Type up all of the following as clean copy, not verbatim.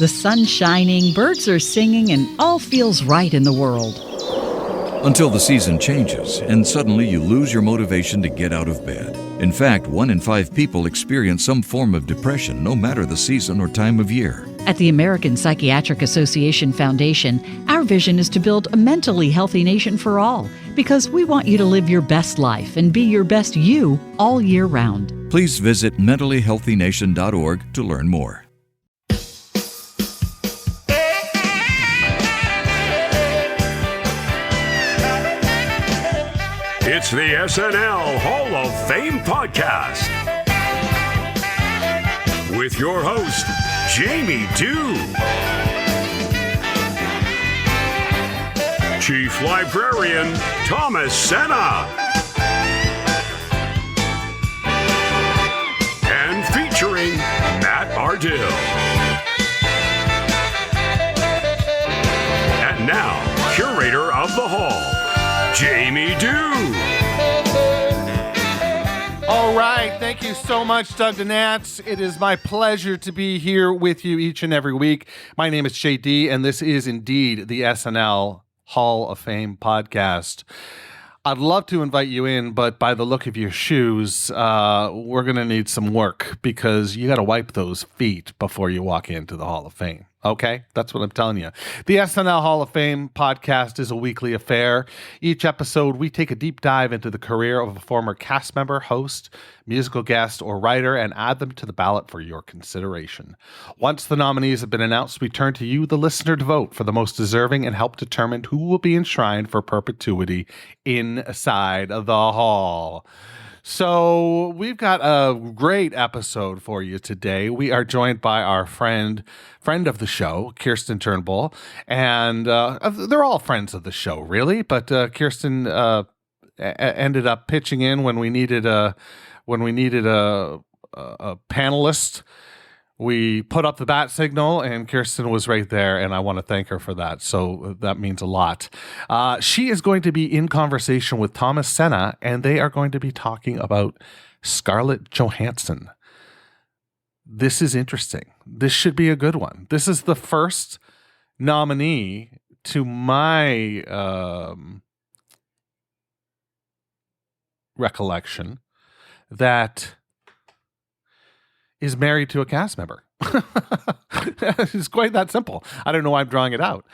The sun's shining, birds are singing, and all feels right in the world. Until the season changes, and suddenly you lose your motivation to get out of bed. In fact, 1 in 5 people experience some form of depression, no matter the season or time of year. At the American Psychiatric Association Foundation, our vision is to build a mentally healthy nation for all, because we want you to live your best life and be your best you all year round. Please visit mentallyhealthynation.org to learn more. It's the SNL Hall of Fame podcast with your host, Jamie Dew, Chief Librarian Thomas Senna, and featuring Matt Ardill. And now, curator of the hall, Jamie Dew. All right. Thank you so much, Doug Donats. It is my pleasure to be here with you each and every week. My name is JD, and this is indeed the SNL Hall of Fame podcast. I'd love to invite you in, but by the look of your shoes, we're going to need some work because you got to wipe those feet before you walk into the Hall of Fame. Okay, that's what I'm telling you. The SNL Hall of Fame podcast is a weekly affair. Each episode, we take a deep dive into the career of a former cast member, host, musical guest, or writer and add them to the ballot for your consideration. Once the nominees have been announced, we turn to you, the listener, to vote for the most deserving and help determine who will be enshrined for perpetuity inside the hall. So we've got a great episode for you today. We are joined by our friend of the show, Kirsten Turnbull, and they're all friends of the show, really. But Kirsten ended up pitching in when we needed a panelist. We put up the bat signal, and Kirsten was right there, and I want to thank her for that. So that means a lot. She is going to be in conversation with Thomas Senna, and they are going to be talking about Scarlett Johansson. This is interesting. This should be a good one. This is the first nominee to my recollection that is married to a cast member. It's quite that simple. I don't know why I'm drawing it out.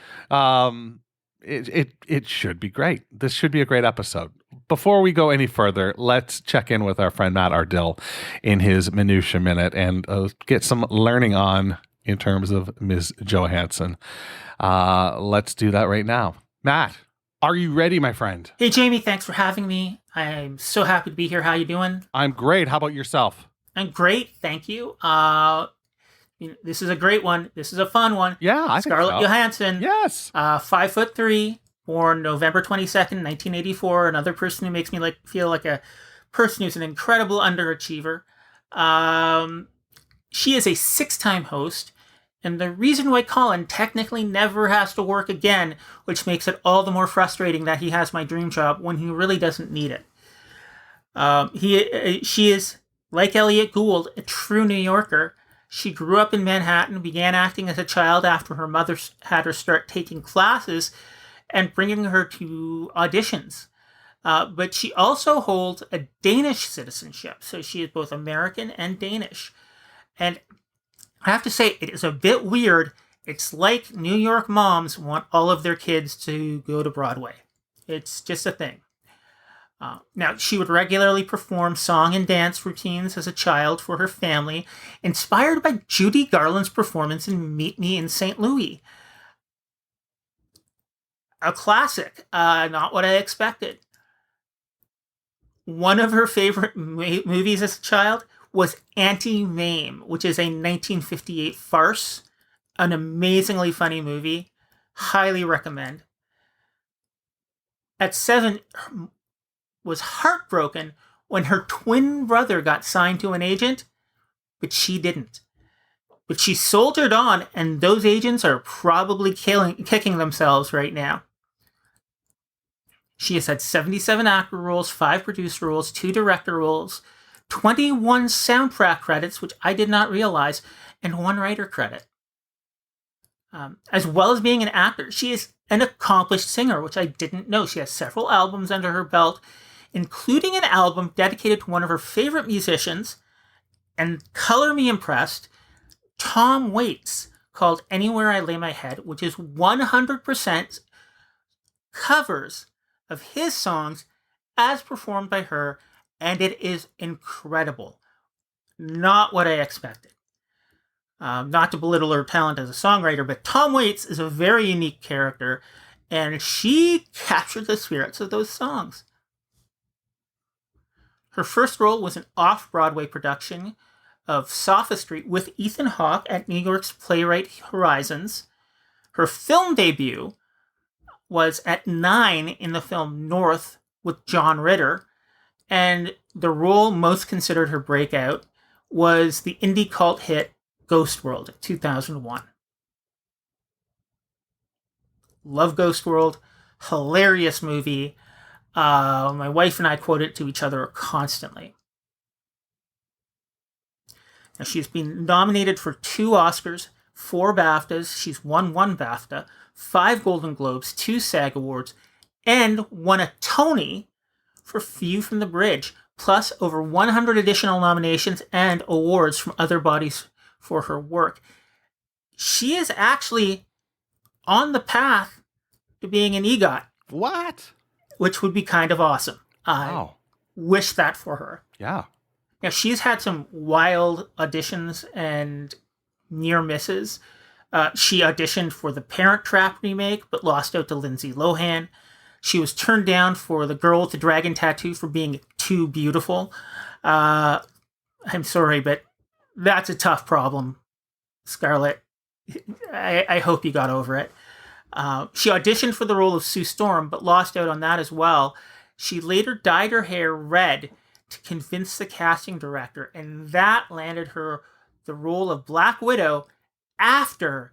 It should be great. This should be a great episode. Before we go any further, let's check in with our friend Matt Ardill in his Minutia Minute and get some learning on in terms of Ms. Johansson. Let's do that right now. Matt, are you ready, my friend? Hey, Jamie, thanks for having me. I'm so happy to be here. How you doing? I'm great. How about yourself? I'm great, thank you. This is a great one. This is a fun one. Yeah, I think Scarlett so. Johansson. Yes. 5'3", born November 22nd, 1984. Another person who makes me feel like a person who's an incredible underachiever. She is a 6-time host, and the reason why Colin technically never has to work again, which makes it all the more frustrating that he has my dream job when he really doesn't need it. She is, like Elliot Gould, a true New Yorker. She grew up in Manhattan, began acting as a child after her mother had her start taking classes and bringing her to auditions. But she also holds a Danish citizenship, so she is both American and Danish. And I have to say, it is a bit weird. It's like New York moms want all of their kids to go to Broadway. It's just a thing. Now, she would regularly perform song and dance routines as a child for her family, inspired by Judy Garland's performance in Meet Me in St. Louis. A classic, not what I expected. One of her favorite movies as a child was Auntie Mame, which is a 1958 farce. An amazingly funny movie. Highly recommend. At 7... was heartbroken when her twin brother got signed to an agent, but she didn't. But she soldiered on, and those agents are probably kicking themselves right now. She has had 77 actor roles, 5 producer roles, 2 director roles, 21 soundtrack credits, which I did not realize, and 1 writer credit. As well as being an actor, she is an accomplished singer, which I didn't know. She has several albums under her belt, including an album dedicated to one of her favorite musicians, and color me impressed, Tom Waits, called Anywhere I Lay My Head, which is 100% covers of his songs as performed by her, and it is incredible. Not what I expected. Not to belittle her talent as a songwriter, but Tom Waits is a very unique character, and she captured the spirits of those songs. Her first role was an off-Broadway production of Sophistry with Ethan Hawke at New York's Playwright Horizons. Her film debut was at 9 in the film North with John Ritter, and the role most considered her breakout was the indie cult hit Ghost World, 2001. Love Ghost World. Hilarious movie. My wife and I quote it to each other constantly. Now, she's been nominated for 2 Oscars, 4 BAFTAs. She's won 1 BAFTA, 5 Golden Globes, 2 SAG Awards, and won a Tony for View from the Bridge, plus over 100 additional nominations and awards from other bodies for her work. She is actually on the path to being an EGOT. What? Which would be kind of awesome. Wow. Wish that for her. Yeah. Now, she's had some wild auditions and near misses. She auditioned for the Parent Trap remake, but lost out to Lindsay Lohan. She was turned down for The Girl with the Dragon Tattoo for being too beautiful. I'm sorry, but that's a tough problem, Scarlett. I hope you got over it. She auditioned for the role of Sue Storm, but lost out on that as well. She later dyed her hair red to convince the casting director, and that landed her the role of Black Widow after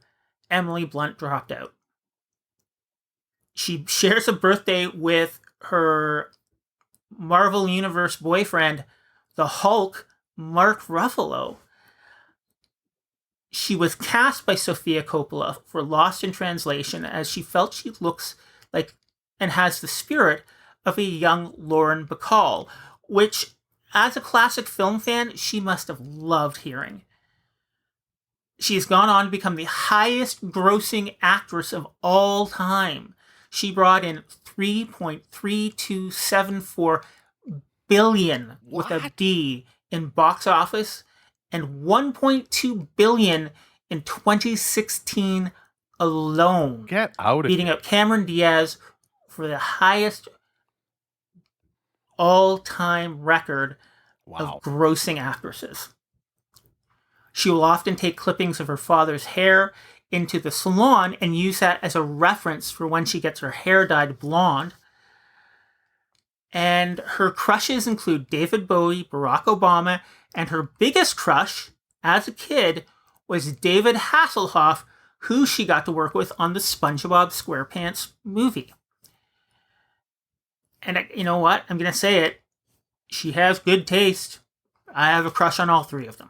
Emily Blunt dropped out. She shares a birthday with her Marvel Universe boyfriend, the Hulk, Mark Ruffalo. She was cast by Sofia Coppola for Lost in Translation, as she felt she looks like and has the spirit of a young Lauren Bacall, which, as a classic film fan, she must have loved hearing. She has gone on to become the highest grossing actress of all time. She brought in $3.3274 billion with a B in box office and $1.2 billion in 2016 alone. Get out of beating here. out Cameron Diaz for the highest all-time record of grossing actresses. She will often take clippings of her father's hair into the salon and use that as a reference for when she gets her hair dyed blonde. And her crushes include David Bowie, Barack Obama, and her biggest crush as a kid was David Hasselhoff, who she got to work with on the SpongeBob SquarePants movie. And you know what? I'm going to say it. She has good taste. I have a crush on all 3 of them.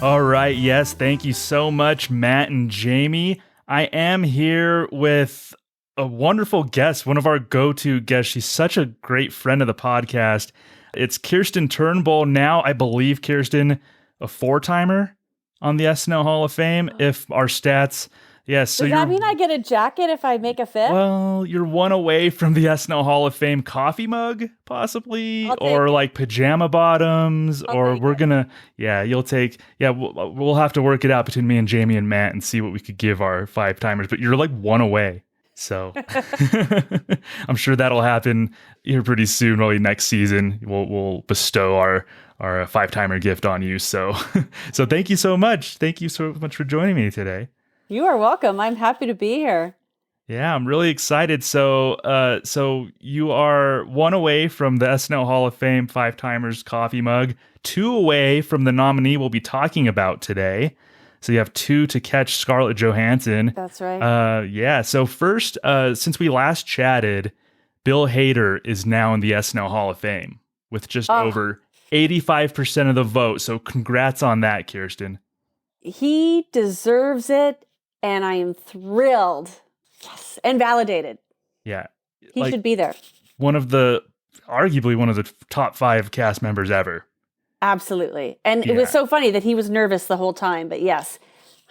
All right, yes, thank you so much, Matt and Jamie. I am here with a wonderful guest, one of our go-to guests. She's such a great friend of the podcast. It's Kirsten Turnbull. Now, I believe, Kirsten, a 4-timer on the SNL Hall of Fame, if our stats... Yes, so does that mean I get a jacket if I make a 5th? Well, you're 1 away from the SNL Hall of Fame coffee mug, possibly, or like pajama bottoms, or we're gonna, you'll take, we'll have to work it out between me and Jamie and Matt and see what we could give our 5-timers, but you're like 1 away. So I'm sure that'll happen here pretty soon. Probably next season, we'll bestow our 5-timer gift on you. So thank you so much. Thank you so much for joining me today. You are welcome. I'm happy to be here. Yeah, I'm really excited. So you are 1 away from the SNL Hall of Fame 5-timers coffee mug, 2 away from the nominee we'll be talking about today. So you have 2 to catch Scarlett Johansson. That's right. Yeah. So first, since we last chatted, Bill Hader is now in the SNL Hall of Fame with just over 85% of the vote. So congrats on that, Kirsten. He deserves it, and I am thrilled. Yes, and validated. Yeah. He should be there. Arguably one of the top 5 cast members ever. Absolutely. And it was so funny that he was nervous the whole time, but yes,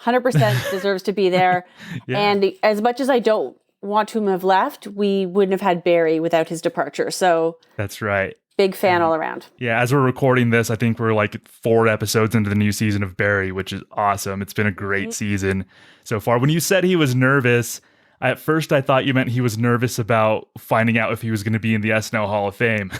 100% deserves to be there. Yeah. And as much as I don't want to have left, we wouldn't have had Barry without his departure. So that's right. Big fan all around. Yeah, as we're recording this, I think we're like 4 episodes into the new season of Barry, which is awesome. It's been a great season so far. When you said he was nervous, at first I thought you meant he was nervous about finding out if he was going to be in the SNL Hall of Fame.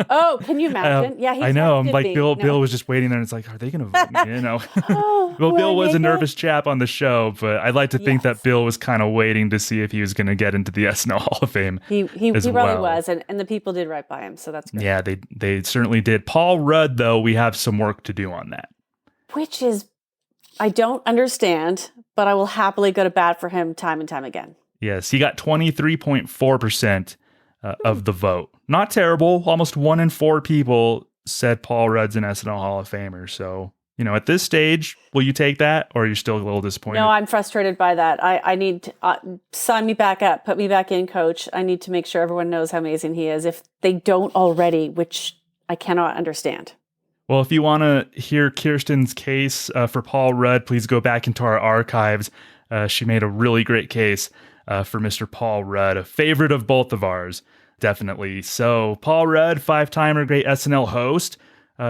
Oh, can you imagine? Yeah, I know. I'm like, Bill was just waiting there and it's like, are they going to vote me in? Well, Bill was a nervous chap on the show, but I'd like to think that Bill was kind of waiting to see if he was going to get into the SNL Hall of Fame. He probably was, and the people did right by him, so that's great. Yeah, they certainly did. Paul Rudd, though, we have some work to do on that. Which is, I don't understand, but I will happily go to bat for him time and time again. Yes, he got 23.4% of the vote. Not terrible. Almost 1 in 4 people said Paul Rudd's an SNL Hall of Famer. So, at this stage, will you take that, or are you still a little disappointed? No, I'm frustrated by that. I need to sign me back up, put me back in, coach. I need to make sure everyone knows how amazing he is. If they don't already, which I cannot understand. Well, if you want to hear Kirsten's case for Paul Rudd, please go back into our archives. She made a really great case for Mr. Paul Rudd, a favorite of both of ours, definitely. So, Paul Rudd, 5-timer, great SNL host.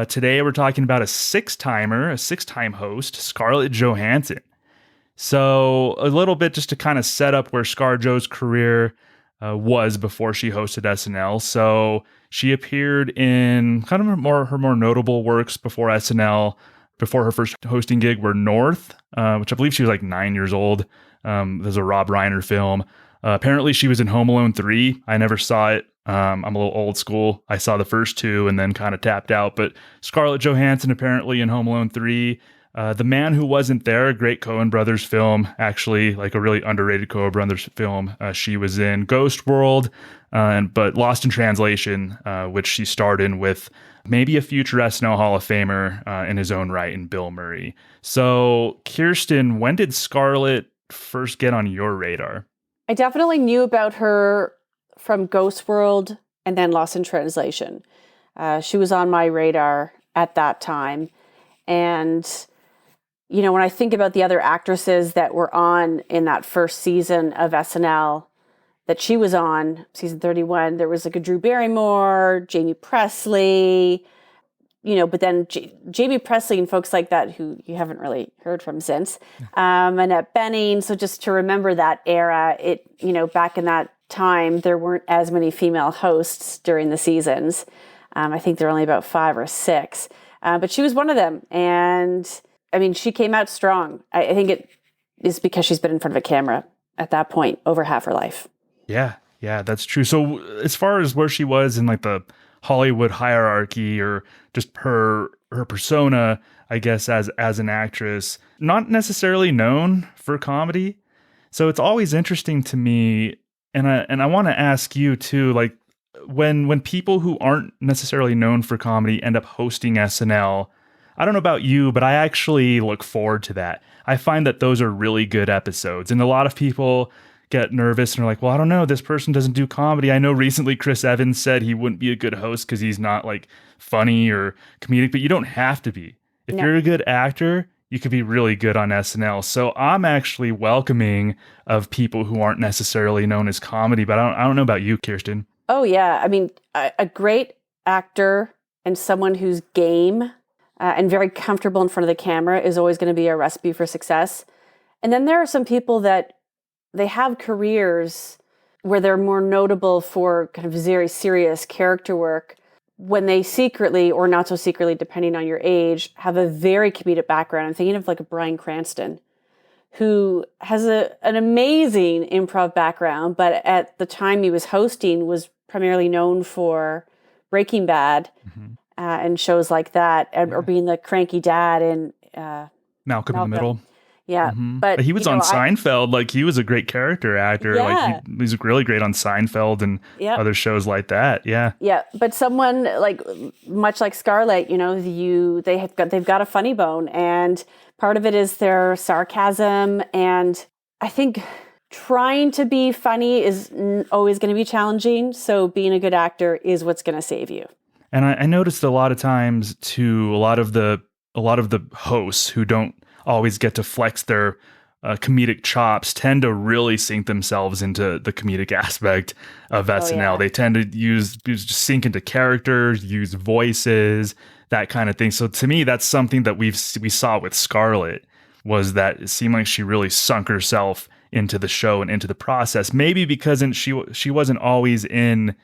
Today, we're talking about a 6-time host, Scarlett Johansson. So, a little bit just to kind of set up where ScarJo's career was before she hosted SNL. So, she appeared in kind of her more notable works before SNL, before her first hosting gig, were North, which I believe she was like 9 years old. There's a Rob Reiner film. Apparently she was in Home Alone 3. I never saw it. I'm a little old school. I saw the first 2 and then kind of tapped out. But Scarlett Johansson apparently in Home Alone 3. The Man Who Wasn't There, a great Coen Brothers film, actually like a really underrated Coen Brothers film. She was in Ghost World, but Lost in Translation, which she starred in with maybe a future SNL Hall of Famer in his own right, in Bill Murray. So, Kirsten, when did Scarlett first get on your radar? I definitely knew about her from Ghost World and then Lost in Translation. She was on my radar at that time. And, when I think about the other actresses that were on in that first season of SNL that she was on, season 31, there was like a Drew Barrymore, Jamie Presley, but then Jamie Presley and folks like that who you haven't really heard from since, Annette Bening. So just to remember that era, back in that time, there weren't as many female hosts during the seasons. I think there were only about 5 or 6, but she was one of them. And I mean, she came out strong. I think it is because she's been in front of a camera at that point over half her life. Yeah, that's true. So as far as where she was in like the Hollywood hierarchy, or just her persona, I guess, as an actress, not necessarily known for comedy. So it's always interesting to me, and I want to ask you too, like when people who aren't necessarily known for comedy end up hosting SNL, I don't know about you, but I actually look forward to that. I find that those are really good episodes, and a lot of people get nervous and are like, well, I don't know, this person doesn't do comedy. I know recently Chris Evans said he wouldn't be a good host because he's not like funny or comedic, but you don't have to be. If you're a good actor, you could be really good on SNL. So I'm actually welcoming of people who aren't necessarily known as comedy, but I don't know about you, Kirsten. Oh yeah. I mean, a great actor and someone who's game and very comfortable in front of the camera is always going to be a recipe for success. And then there are some people that they have careers where they're more notable for kind of very serious character work when they secretly, or not so secretly, depending on your age, have a very comedic background. I'm thinking of like a Bryan Cranston, who has an amazing improv background, but at the time he was hosting was primarily known for Breaking Bad and shows like that, or being the cranky dad in Malcolm in the Middle. Yeah, but he was on Seinfeld. Like, he was a great character actor. Yeah. Like, he's really great on Seinfeld and other shows like that. Yeah. Yeah, but someone like, much like Scarlett, they've got a funny bone, and part of it is their sarcasm. And I think trying to be funny is always going to be challenging. So being a good actor is what's going to save you. And I noticed a lot of times too, a lot of the hosts who don't always get to flex their comedic chops tend to really sink themselves into the comedic aspect of SNL. Yeah. They tend to just sink into characters, use voices, that kind of thing. So to me, that's something that we saw with Scarlett, was that it seemed like she really sunk herself into the show and into the process. Maybe because she wasn't always in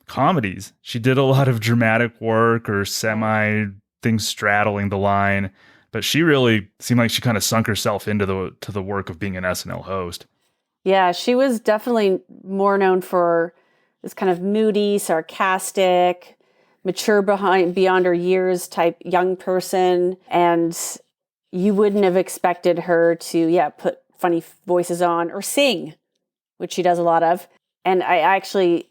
comedies. She did a lot of dramatic work or semi things straddling the line. But she really seemed like she kind of sunk herself into the work of being an SNL host. Yeah, she was definitely more known for this kind of moody, sarcastic, mature beyond her years type young person. And you wouldn't have expected her to, put funny voices on or sing, which she does a lot of. And I actually,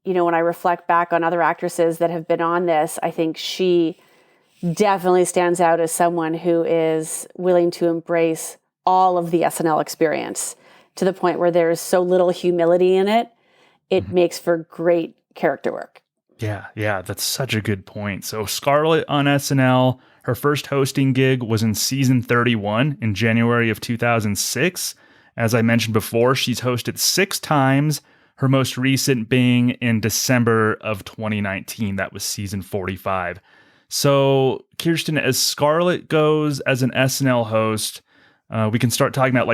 when I reflect back on other actresses that have been on this, I think she definitely stands out as someone who is willing to embrace all of the SNL experience to the point where there's so little humility in it. It makes for great character work. Yeah, that's such a good point. So Scarlett on SNL, her first hosting gig was in season 31 in January of 2006. As I mentioned before, she's hosted 6 times, her most recent being in December of 2019. That was season 45. So, Kirsten, as Scarlett goes as an SNL host, we can start talking about,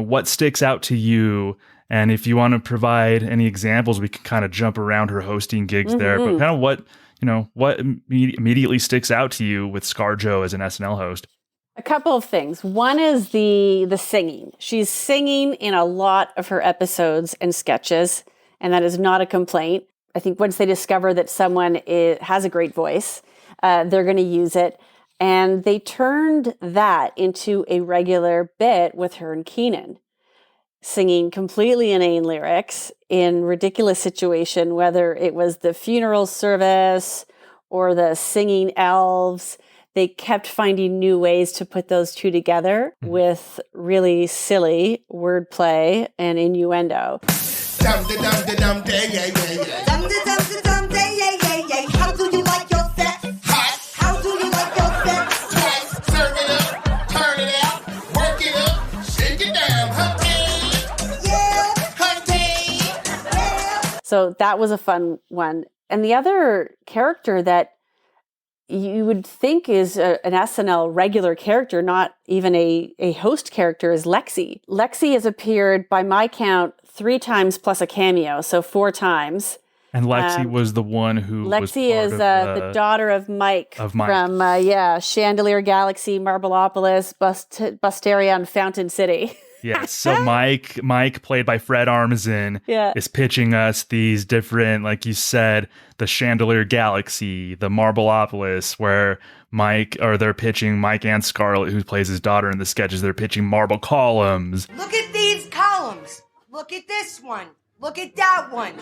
what sticks out to you. And if you want to provide any examples, we can kind of jump around her hosting gigs there. But kind of what immediately sticks out to you with ScarJo as an SNL host? A couple of things. One is the singing. She's singing in a lot of her episodes and sketches, and that is not a complaint. I think once they discover that someone has a great voice, they're going to use it. And they turned that into a regular bit with her and Keenan, singing completely inane lyrics in ridiculous situation, whether it was the funeral service or the singing elves. They kept finding new ways to put those two together with really silly wordplay and innuendo. How do you like your set? Hot. How do you like your set? Hot. Turn it up, turn it out, work it up, shake it down, hunty. Yeah, hunty. Yeah. So that was a fun one. And the other character that you would think is an SNL regular character, not even a host character, is Lexi. Lexi has appeared, by my count, 3 times plus a cameo, so 4 times. And Lexi was the one who Lexi is the daughter of Mike from Chandelier Galaxy, Marbleopolis, Busteria, and Fountain City. Yes. So Mike, played by Fred Armisen, is pitching us these different, like you said, the Chandelier Galaxy, the Marbleopolis, where they're pitching Mike and Scarlett, who plays his daughter in the sketches. They're pitching marble columns. Look at these columns. Look at this one. Look at that one.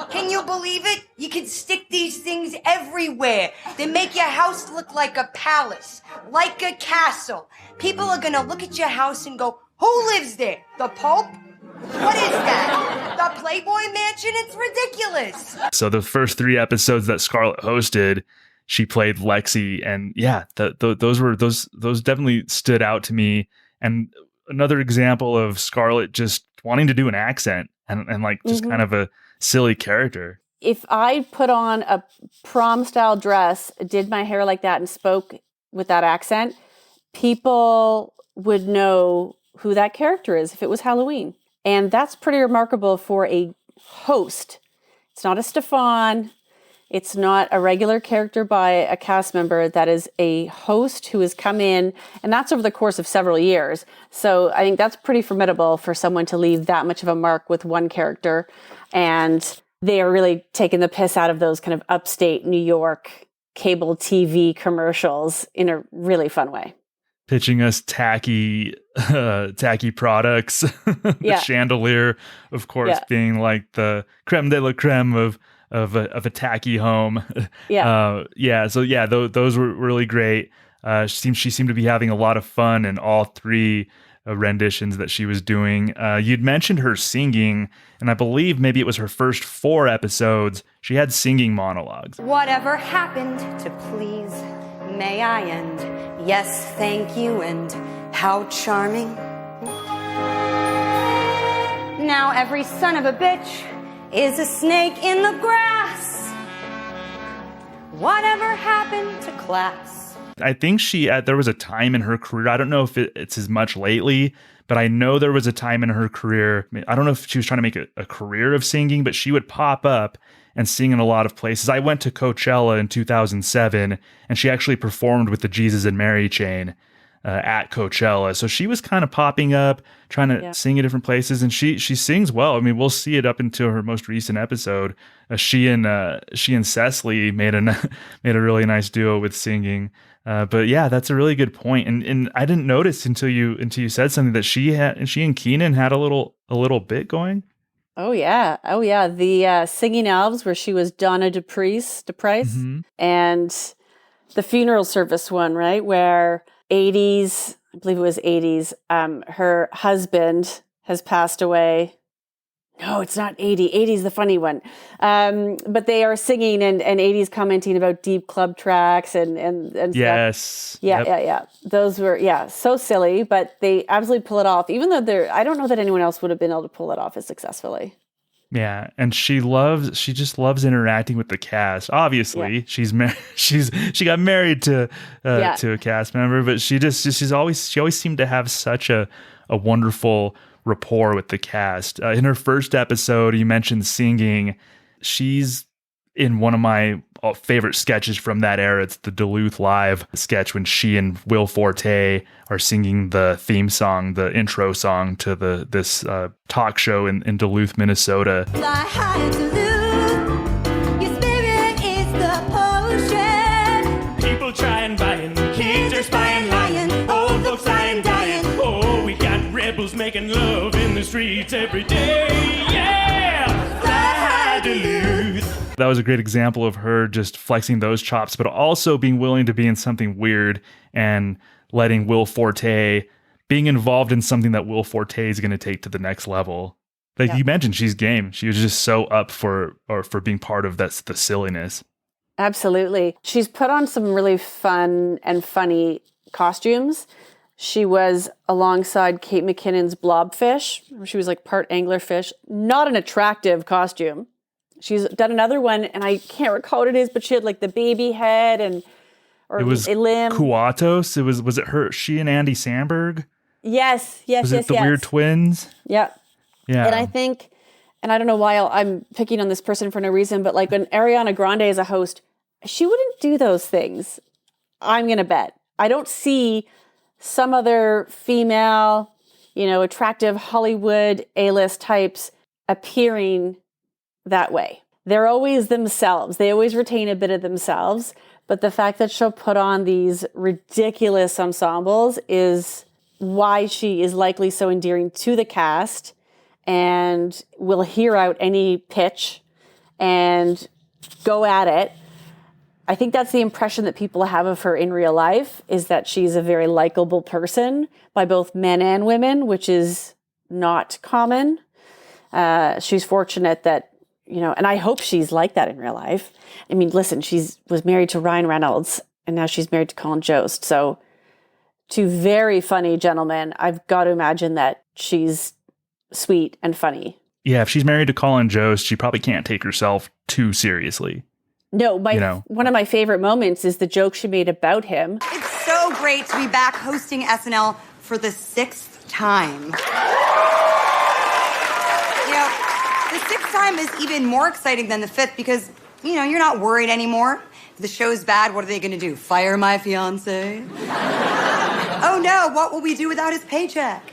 Can you believe it? You can stick these things everywhere. They make your house look like a palace, like a castle. People are gonna look at your house and go, who lives there? The Pope? What is that? The Playboy Mansion? It's ridiculous. So the first 3 episodes that Scarlett hosted, she played Lexi, and those definitely stood out to me. And another example of Scarlett just wanting to do an accent and like just kind of a silly character. If I put on a prom style dress, did my hair like that, and spoke with that accent, people would know who that character is if it was Halloween. And that's pretty remarkable for a host. It's not a Stefan. It's not a regular character by a cast member. That is a host who has come in, and that's over the course of several years. So I think that's pretty formidable for someone to leave that much of a mark with one character. And they are really taking the piss out of those kind of upstate New York cable TV commercials in a really fun way. Pitching us tacky products. The chandelier, of course, being like the creme de la creme of a tacky home. Those were really great. She seemed to be having a lot of fun in all three renditions that she was doing. You'd mentioned her singing, and I believe maybe it was her first 4 episodes. She had singing monologues. Whatever happened to please, may I end? Yes, thank you, and how charming. Now every son of a bitch is a snake in the grass. Whatever happened to class? I think there was a time in her career, I don't know if it's as much lately, but I know there was a time in her career, I don't know if she was trying to make a career of singing, but she would pop up and sing in a lot of places. I went to Coachella in 2007, and she actually performed with the Jesus and Mary chain at Coachella. So she was kind of popping up, trying to sing in different places, and she sings well. I mean, we'll see it up until her most recent episode. She and Cecily made a really nice duo with singing. But yeah, that's a really good point. And I didn't notice until you said something that she and Keenan had a little bit going. Oh yeah. The Singing Elves, where she was Donna DePrice, Mm-hmm. and the funeral service one, right, where 80s, I believe it was 80s. Her husband has passed away. No, it's not 80. 80 is the funny one. But they are singing and 80s commenting about deep club tracks and yes. Stuff. Yeah. Those were, so silly, but they absolutely pull it off. Even though I don't know that anyone else would have been able to pull it off as successfully. Yeah, and she just loves interacting with the cast. Obviously, she got married to a cast member, but she always seemed to have such a wonderful rapport with the cast. In her first episode, you mentioned singing. She's in one of my favorite sketches from that era. It's the Duluth Live sketch when she and Will Forte are singing the theme song, the intro song to this talk show in Duluth, Minnesota. Fly high Duluth, your spirit is the potion. People trying, buying, kids are spying, lying, old folks lying, dying. Oh, we got rebels making love in the streets every day. Yeah, fly high Duluth. That was a great example of her just flexing those chops, but also being willing to be in something weird and letting Will Forte, being involved in something that Will Forte is going to take to the next level. Like you mentioned, she's game. She was just so up for being part of the silliness. Absolutely. She's put on some really fun and funny costumes. She was alongside Kate McKinnon's Blobfish. She was like part anglerfish. Not an attractive costume. She's done another one, and I can't recall what it is, but she had like the baby head or it was a limb. Kuatos. Was it her? She and Andy Samberg. Yes. Was it the Weird Twins? Yeah. And I think, and I don't know why I'm picking on this person for no reason, but like when Ariana Grande is a host, she wouldn't do those things. I'm going to bet. I don't see some other female, attractive Hollywood A-list types appearing that way. They're always themselves. They always retain a bit of themselves. But the fact that she'll put on these ridiculous ensembles is why she is likely so endearing to the cast and will hear out any pitch and go at it. I think that's the impression that people have of her in real life, is that she's a very likable person by both men and women, which is not common. She's fortunate that, and I hope she's like that in real life. I mean, listen, was married to Ryan Reynolds, and now she's married to Colin Jost. So, two very funny gentlemen. I've got to imagine that she's sweet and funny. Yeah, if she's married to Colin Jost, she probably can't take herself too seriously. No, one of my favorite moments is the joke she made about him. It's so great to be back hosting SNL for the 6th time. The 6th time is even more exciting than the 5th because you're not worried anymore. If the show's bad, what are they going to do? Fire my fiance? Oh no, what will we do without his paycheck?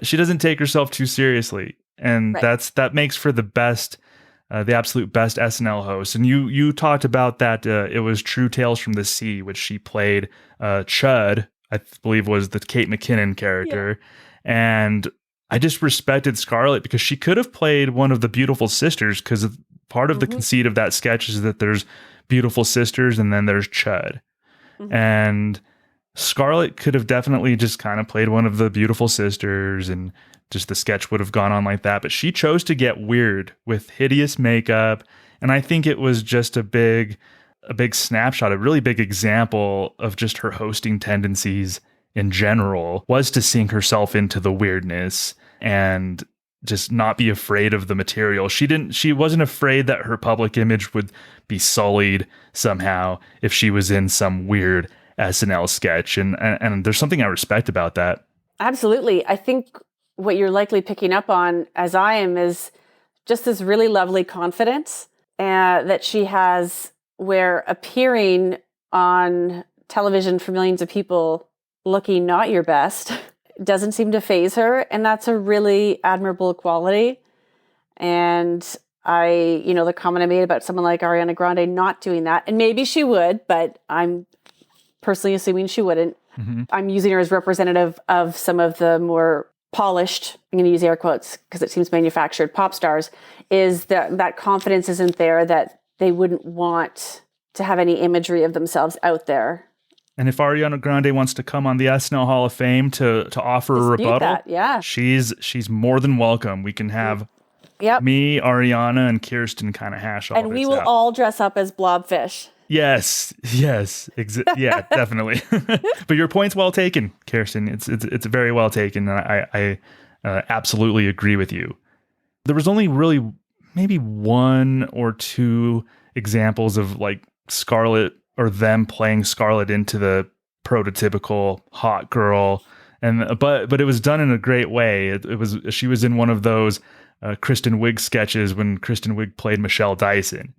She doesn't take herself too seriously. And that makes for the best, the absolute best SNL host. And you talked about that. It was True Tales from the Sea, which she played Chud, I believe was the Kate McKinnon character. Yeah. And I just respected Scarlett because she could have played one of the beautiful sisters, because part of the conceit of that sketch is that there's beautiful sisters and then there's Chud. And Scarlett could have definitely just kind of played one of the beautiful sisters, and just the sketch would have gone on like that. But she chose to get weird with hideous makeup. And I think it was just a big snapshot, a really big example of just her hosting tendencies in general, was to sink herself into the weirdness and just not be afraid of the material. She wasn't afraid that her public image would be sullied somehow if she was in some weird SNL sketch. And there's something I respect about that. Absolutely. I think what you're likely picking up on, as I am, is just this really lovely confidence that she has, where appearing on television for millions of people looking not your best doesn't seem to faze her. And that's a really admirable quality. And the comment I made about someone like Ariana Grande not doing that, and maybe she would, but I'm personally assuming she wouldn't. I'm using her as representative of some of the more polished, I'm going to use air quotes because it seems manufactured, pop stars, is that confidence isn't there, that they wouldn't want to have any imagery of themselves out there. And if Ariana Grande wants to come on the SNL Hall of Fame to offer a rebuttal, she's more than welcome. We can have me, Ariana, and Kirsten kind of hash all this out. And we will all dress up as blobfish. Yes, yeah, definitely. But your point's well taken, Kirsten. It's very well taken, and I absolutely agree with you. There was only really maybe one or two examples of like Scarlett, or them playing Scarlett into the prototypical hot girl, but it was done in a great way. She was in one of those Kristen Wiig sketches when Kristen Wiig played Michelle Dyson,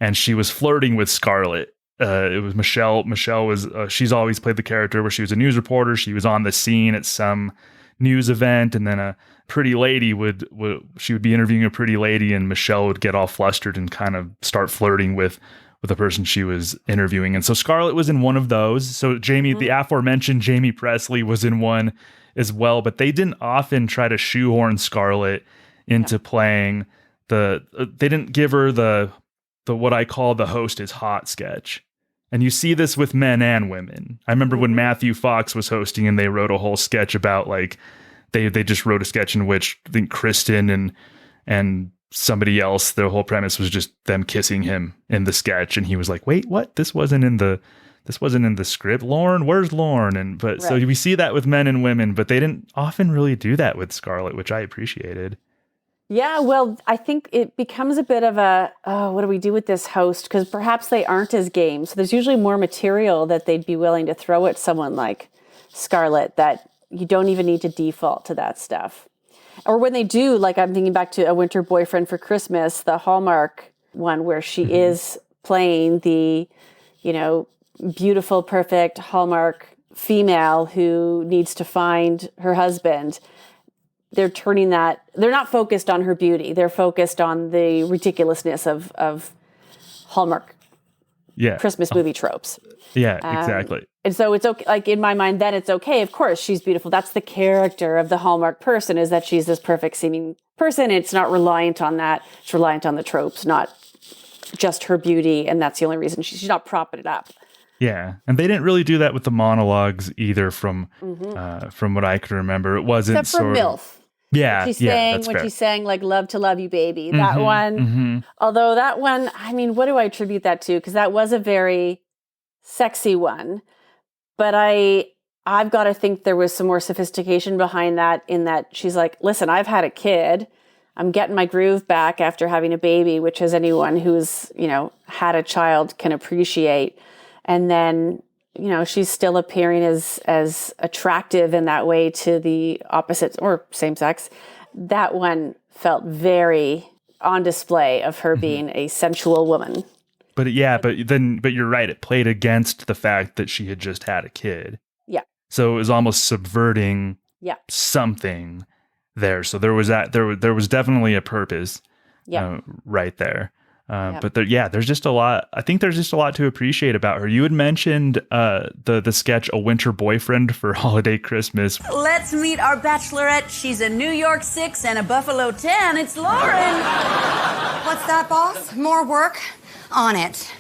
and she was flirting with Scarlett. It was Michelle. Michelle was she's always played the character where she was a news reporter. She was on the scene at some news event, and then a pretty lady would be interviewing a pretty lady, and Michelle would get all flustered and kind of start flirting with the person she was interviewing. And so Scarlett was in one of those. So Jamie, the aforementioned Jamie Presley, was in one as well, but they didn't often try to shoehorn Scarlett into playing they didn't give her the what I call the host is hot sketch. And you see this with men and women. I remember when Matthew Fox was hosting, and they wrote a whole sketch about like, they just wrote a sketch in which I think Kristen and somebody else, the whole premise was just them kissing him in the sketch, and he was like, wait, what? This wasn't in the script. Lauren, where's Lauren? So we see that with men and women, but they didn't often really do that with Scarlett, which I appreciated. Yeah, well, I think it becomes a bit of what do we do with this host? Because perhaps they aren't as game. So there's usually more material that they'd be willing to throw at someone like Scarlett, that you don't even need to default to that stuff. Or when they do, like I'm thinking back to A Winter Boyfriend for Christmas, the Hallmark one, where she is playing the, beautiful, perfect Hallmark female who needs to find her husband. They're turning that, they're not focused on her beauty. They're focused on the ridiculousness of Hallmark Christmas movie tropes. Yeah, exactly. And so it's okay, like in my mind, then it's okay. Of course, she's beautiful. That's the character of the Hallmark person, is that she's this perfect seeming person. It's not reliant on that. It's reliant on the tropes, not just her beauty. And that's the only reason she's not propping it up. Yeah. And they didn't really do that with the monologues either from what I can remember. It wasn't except for MILF. Yeah. When she sang like Love to Love You Baby, that one, although that one, I mean, what do I attribute that to? Because that was a very sexy one. But I've got to think there was some more sophistication behind that, in that she's like, listen, I've had a kid. I'm getting my groove back after having a baby, which as anyone who's, had a child can appreciate. And then, she's still appearing as attractive in that way to the opposite or same sex. That one felt very on display of her being a sensual woman. But you're right. It played against the fact that she had just had a kid. Yeah. So it was almost subverting something there. So there was there was definitely a purpose right there. But there's just a lot. I think there's just a lot to appreciate about her. You had mentioned the sketch "A Winter Boyfriend for Holiday Christmas." Let's meet our bachelorette. She's a New York 6 and a Buffalo 10. It's Lauren. What's that, boss? More work? On it.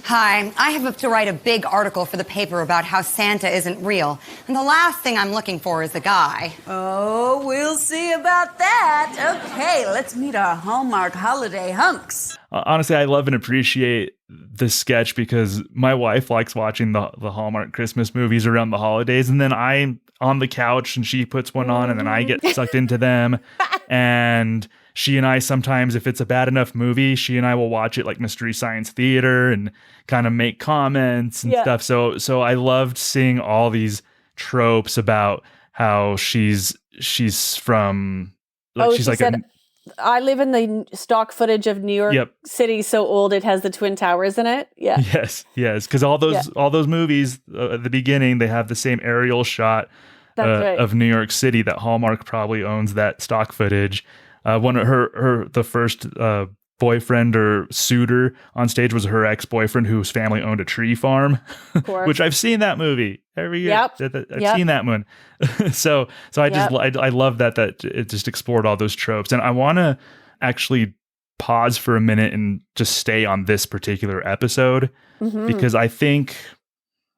Hi, I have to write a big article for the paper about how Santa isn't real. And the last thing I'm looking for is a guy. Oh, we'll see about that. Okay, let's meet our Hallmark holiday hunks. Honestly, I love and appreciate this sketch because my wife likes watching the Hallmark Christmas movies around the holidays. And then I'm on the couch and she puts one on and then I get sucked into them. And she and I sometimes, if it's a bad enough movie, she and I will watch it like Mystery Science Theater and kind of make comments and stuff. So I loved seeing all these tropes about how she's from. Like, she's like I live in the stock footage of New York City, so old it has the Twin Towers in it. Yeah. Yes. Because all those movies at the beginning, they have the same aerial shot of New York City that Hallmark probably owns that stock footage. One of the first boyfriend or suitor on stage was her ex-boyfriend whose family owned a tree farm, which I've seen that movie every year. I've seen that one. so I love that it just explored all those tropes. And I want to actually pause for a minute and just stay on this particular episode because I think,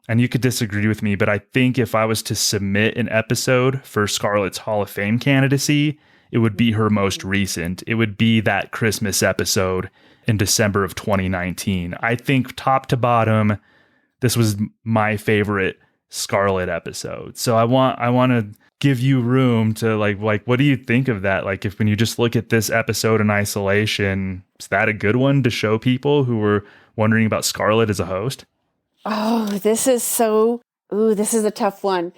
and you could disagree with me, but I think if I was to submit an episode for Scarlett's Hall of Fame candidacy, it would be her most recent. It would be that Christmas episode in December of 2019. I think top to bottom, this was my favorite Scarlett episode. So I want to give you room to like what do you think of that? Like when you just look at this episode in isolation, is that a good one to show people who were wondering about Scarlett as a host? Oh, this is a tough one.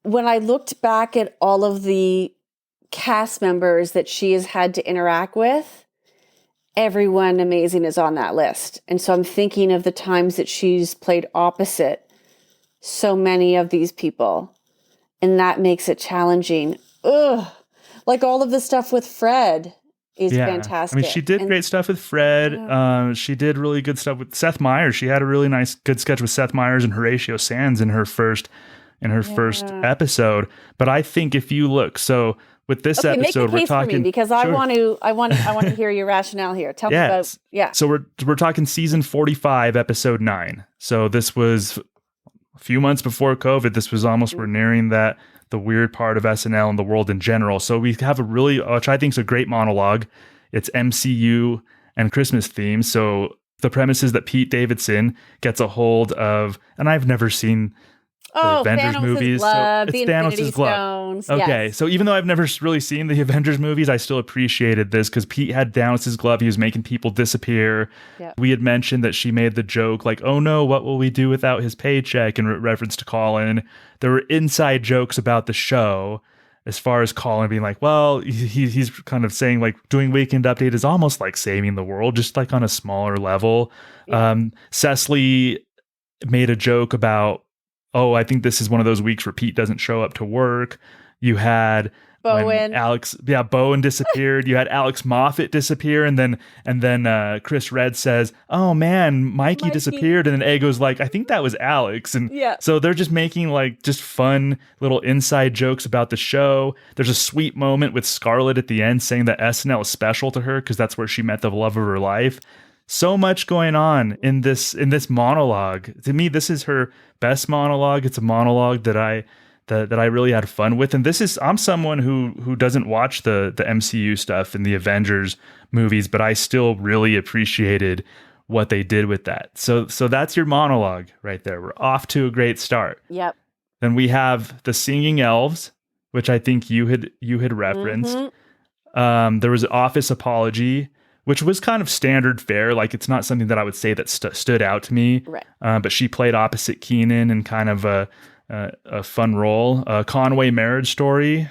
When I looked back at all of the cast members that she has had to interact with, everyone amazing is on that list. And so I'm thinking of the times that she's played opposite so many of these people. And that makes it challenging. Like all of the stuff with Fred is fantastic. I mean, she did great stuff with Fred. She did really good stuff with Seth Meyers. She had a really good sketch with Seth Meyers and Horatio Sands in her first episode. But I think if you look, so with this episode, make a case we're talking for me because I want to hear your rationale here. Tell me about So we're talking season 45, episode 9. So this was a few months before COVID. This was we're nearing the weird part of SNL and the world in general. So we have which I think is a great monologue. It's MCU and Christmas themes. So the premise is that Pete Davidson gets a hold of, and I've never seen the Avengers Thanos' movies. Glove, so the it's Infinity Thanos' glove. Stones. Okay, Yes. so even though I've never really seen the Avengers movies, I still appreciated this because Pete had Thanos' glove. He was making people disappear. Yep. We had mentioned that she made the joke like, oh no, what will we do without his paycheck? In reference to Colin. There were inside jokes about the show as far as Colin being like, well, he's kind of saying like doing Weekend Update is almost like saving the world, just like on a smaller level. Yeah. Cecily made a joke about, oh, I think this is one of those weeks where Pete doesn't show up to work. You had Bowen. Bowen disappeared. You had Alex Moffat disappear, and then Chris Redd says, "Oh man, Mikey disappeared," and then Ego's like, "I think that was Alex." And so they're just making like just fun little inside jokes about the show. There's a sweet moment with Scarlett at the end saying that SNL is special to her because that's where she met the love of her life. So much going on in this monologue. To me, this is her best monologue. It's a monologue that I really had fun with. And I'm someone who doesn't watch the MCU stuff and the Avengers movies, but I still really appreciated what they did with that. So that's your monologue right there. We're off to a great start. Yep. Then we have the singing elves, which I think you had referenced. Mm-hmm. There was Office Apology, which was kind of standard fare. Like, it's not something that I would say that stood out to me. Right. But she played opposite Keenan in kind of a fun role. Conway Marriage Story.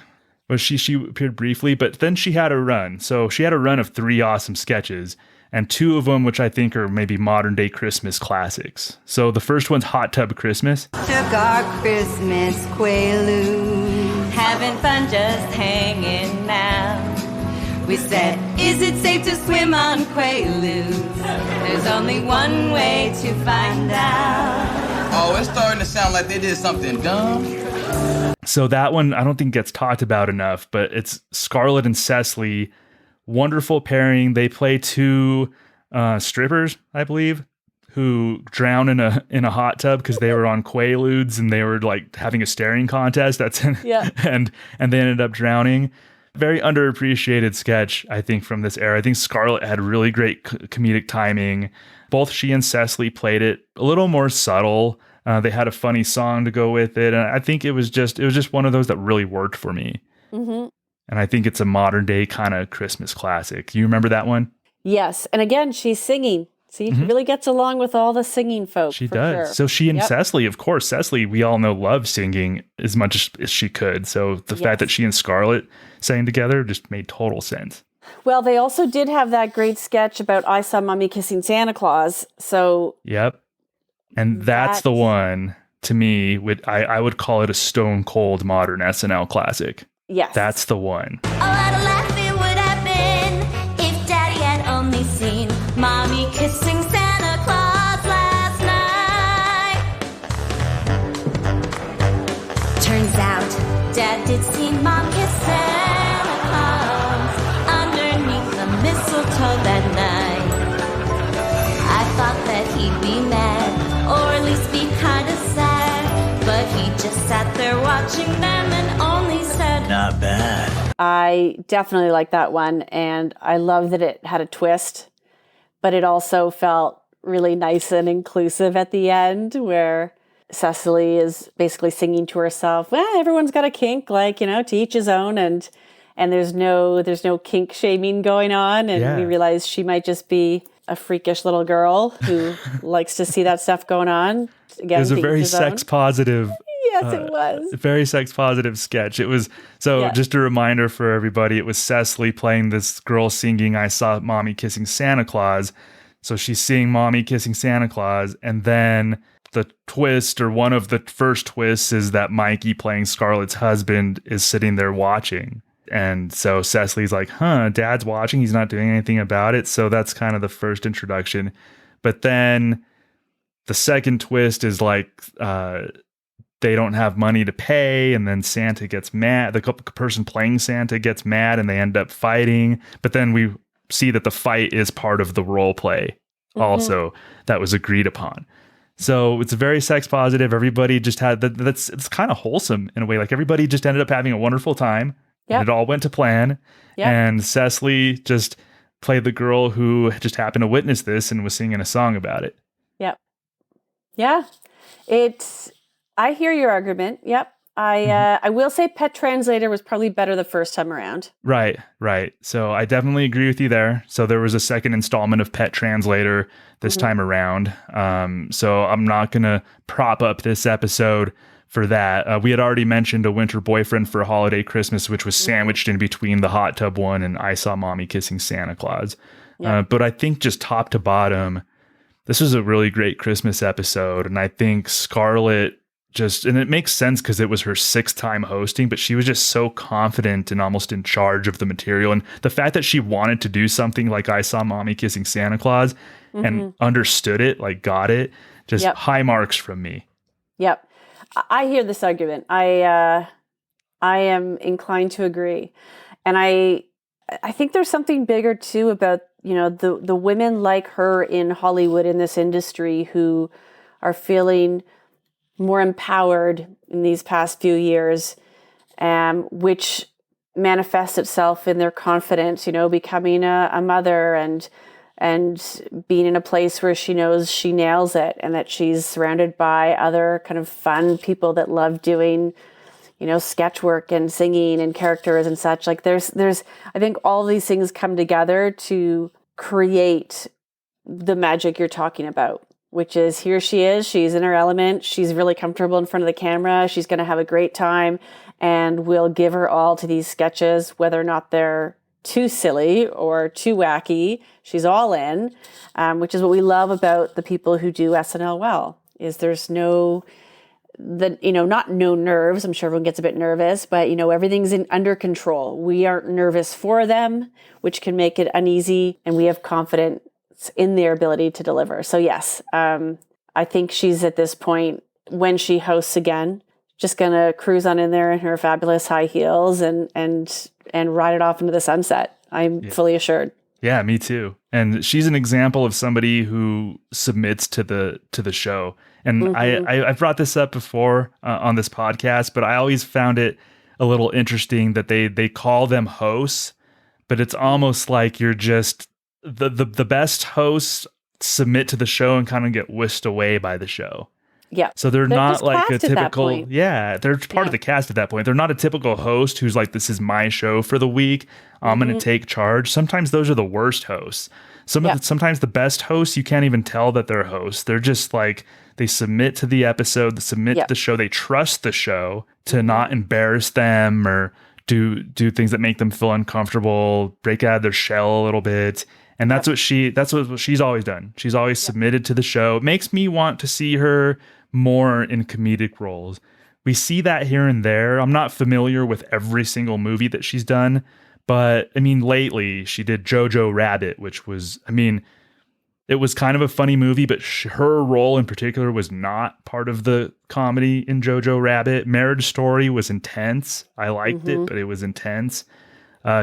Well, she appeared briefly, but then she had a run. So she had a run of 3 awesome sketches, and 2 of them, which I think are maybe modern day Christmas classics. So the first one's Hot Tub Christmas. Took our Christmas quaalude, having fun just hanging out. We said, is it safe to swim on quaaludes? There's only one way to find out. Oh, it's starting to sound like they did something dumb. So that one I don't think gets talked about enough, but it's Scarlett and Cecily. Wonderful pairing. They play 2 strippers, I believe, who drown in a hot tub because they were on quaaludes and they were like having a staring contest. Yeah. and they ended up drowning. Very underappreciated sketch, I think, from this era. I think Scarlett had really great comedic timing. Both she and Cecily played it a little more subtle. They had a funny song to go with it, and I think it was just one of those that really worked for me. Mm-hmm. And I think it's a modern day kind of Christmas classic. You remember that one? Yes. And again, she's singing. See, she really gets along with all the singing folk. She for does. sure. So she and Cecily, of course, Cecily, we all know, loved singing as much as she could. So the fact that she and Scarlett sang together just made total sense. Well, they also did have that great sketch about I Saw Mommy Kissing Santa Claus. So Yep. And that's the one, to me, I would call it a stone cold modern SNL classic. Yes. That's the one. A lot of laugh it would have been if Daddy had only seen Mommy kissing Santa Claus last night. Turns out Dad did see Mom kiss Santa Claus underneath the mistletoe that night. I thought that he'd be mad, or at least be kind of sad, but he just sat there watching them and only said, Not bad. I definitely like that one. And I love that it had a twist, but it also felt really nice and inclusive at the end, where Cecily is basically singing to herself, well, everyone's got a kink, like, to each his own. And there's no kink shaming going on. And we realize she might just be a freakish little girl who likes to see that stuff going on. Again, it was a very sex positive. Yes, it was. Very sex positive sketch. It was, just a reminder for everybody, it was Cecily playing this girl singing I Saw Mommy Kissing Santa Claus. So she's seeing Mommy kissing Santa Claus, and then the twist, or one of the first twists, is that Mikey, playing Scarlett's husband, is sitting there watching. And so Cecily's like, Dad's watching, he's not doing anything about it. So that's kind of the first introduction. But then the second twist is like, they don't have money to pay, and then Santa gets mad. The person playing Santa gets mad, and they end up fighting. But then we see that the fight is part of the role play also that was agreed upon. So it's very sex positive. Everybody just had it's kind of wholesome in a way. Like, everybody just ended up having a wonderful time. Yep. And it all went to plan. Yep. And Cecily just played the girl who just happened to witness this and was singing a song about it. Yep. Yeah. I hear your argument. Yep. I will say Pet Translator was probably better the first time around. Right. So I definitely agree with you there. So there was a second installment of Pet Translator this time around. So I'm not going to prop up this episode for that. We had already mentioned A Winter Boyfriend for Holiday Christmas, which was sandwiched in between the hot tub one and I Saw Mommy Kissing Santa Claus. But I think just top to bottom, this was a really great Christmas episode. And I think Scarlett and it makes sense because it was her 6th time hosting, but she was just so confident and almost in charge of the material. And the fact that she wanted to do something like I Saw Mommy Kissing Santa Claus and understood it, like got it, just high marks from me. Yep. I hear this argument. I am inclined to agree. And I think there's something bigger too about, the women like her in Hollywood, in this industry, who are feeling more empowered in these past few years, which manifests itself in their confidence, becoming a mother and being in a place where she knows she nails it, and that she's surrounded by other kind of fun people that love doing, sketch work and singing and characters and such. Like there's, I think all these things come together to create the magic you're talking about. which is here she is. She's in her element. She's really comfortable in front of the camera. She's going to have a great time. And we'll give her all to these sketches, whether or not they're too silly or too wacky. She's all in, which is what we love about the people who do SNL well, is there's not no nerves. I'm sure everyone gets a bit nervous, but everything's under control. We aren't nervous for them, which can make it uneasy, and we have confidence in their ability to deliver. So yes, I think she's at this point, when she hosts again, just gonna cruise on in there in her fabulous high heels and ride it off into the sunset. I'm fully assured. Yeah, me too. And she's an example of somebody who submits to the show. And I've brought this up before on this podcast, but I always found it a little interesting that they call them hosts, but it's almost like you're just the best hosts submit to the show and kind of get whisked away by the show. Yeah. So they're not like a typical, they're part of the cast at that point. They're not a typical host who's like, this is my show for the week. I'm going to take charge. Sometimes those are the worst hosts. Sometimes the best hosts, you can't even tell that they're hosts. They're just like, they submit to the episode, they submit to the show. They trust the show to not embarrass them or do things that make them feel uncomfortable, break out of their shell a little bit. And that's what she's always done. She's always submitted to the show. It makes me want to see her more in comedic roles. We see that here and there. I'm not familiar with every single movie that she's done, but I mean, lately she did Jojo Rabbit, which was, it was kind of a funny movie, but her role in particular was not part of the comedy in Jojo Rabbit. Marriage Story was intense. I liked it, but it was intense.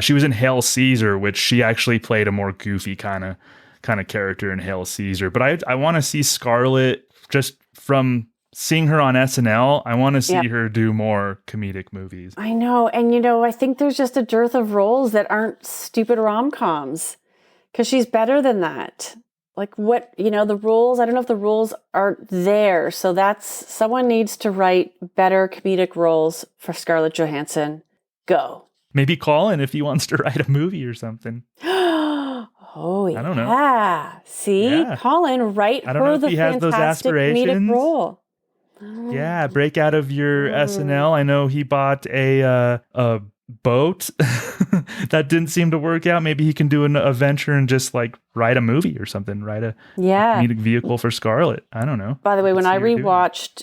She was in Hail Caesar, which she actually played a more goofy kind of character in Hail Caesar. But I want to see Scarlett, just from seeing her on SNL, I want to see her do more comedic movies. I know. And, I think there's just a dearth of roles that aren't stupid rom-coms, because she's better than that. Like the rules, I don't know if the rules aren't there. So someone needs to write better comedic roles for Scarlett Johansson. Go. Maybe Colin if he wants to write a movie or something. Oh, yeah. I don't know. See, Colin, write her the fantastic comedic role. Yeah, break out of your SNL. I know he bought a boat that didn't seem to work out. Maybe he can do a venture and just like write a movie or something. Write a comedic vehicle for Scarlett. I don't know. By the way, when I rewatched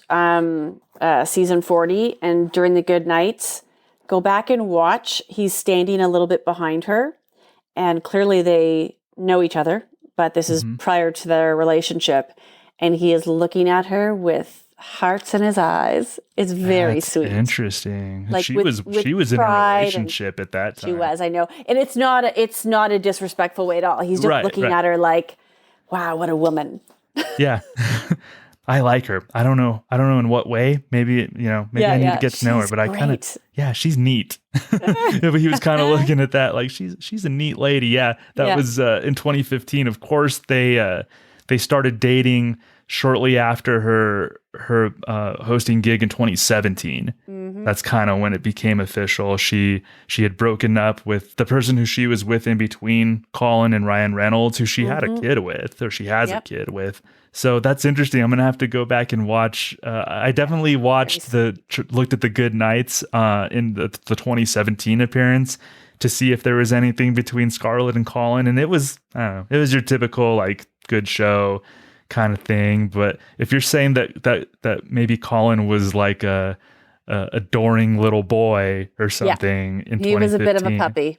season 40 and during the good nights, go back and watch. He's standing a little bit behind her, and clearly they know each other, but this is prior to their relationship, and he is looking at her with hearts in his eyes. It's very sweet. Interesting. Like she was in a relationship at that time. She was, I know. And it's not a disrespectful way at all. He's just looking at her like, wow, what a woman. Yeah. I like her. I don't know in what way. Maybe I need to get to know her, but I kind of, she's neat. But he was kind of looking at that like she's a neat lady. Yeah. That was in 2015. Of course, they started dating shortly after her hosting gig in 2017. That's kind of when it became official. She had broken up with the person who she was with in between, Colin and Ryan Reynolds, who she had a kid with, or she has a kid with. So that's interesting. I'm going to have to go back and watch. I definitely watched looked at the Good Nights in the 2017 appearance to see if there was anything between Scarlett and Colin. And it was, I don't know, it was your typical like good show kind of thing. But if you're saying that maybe Colin was like a adoring little boy or something in 2015. He was a bit of a puppy.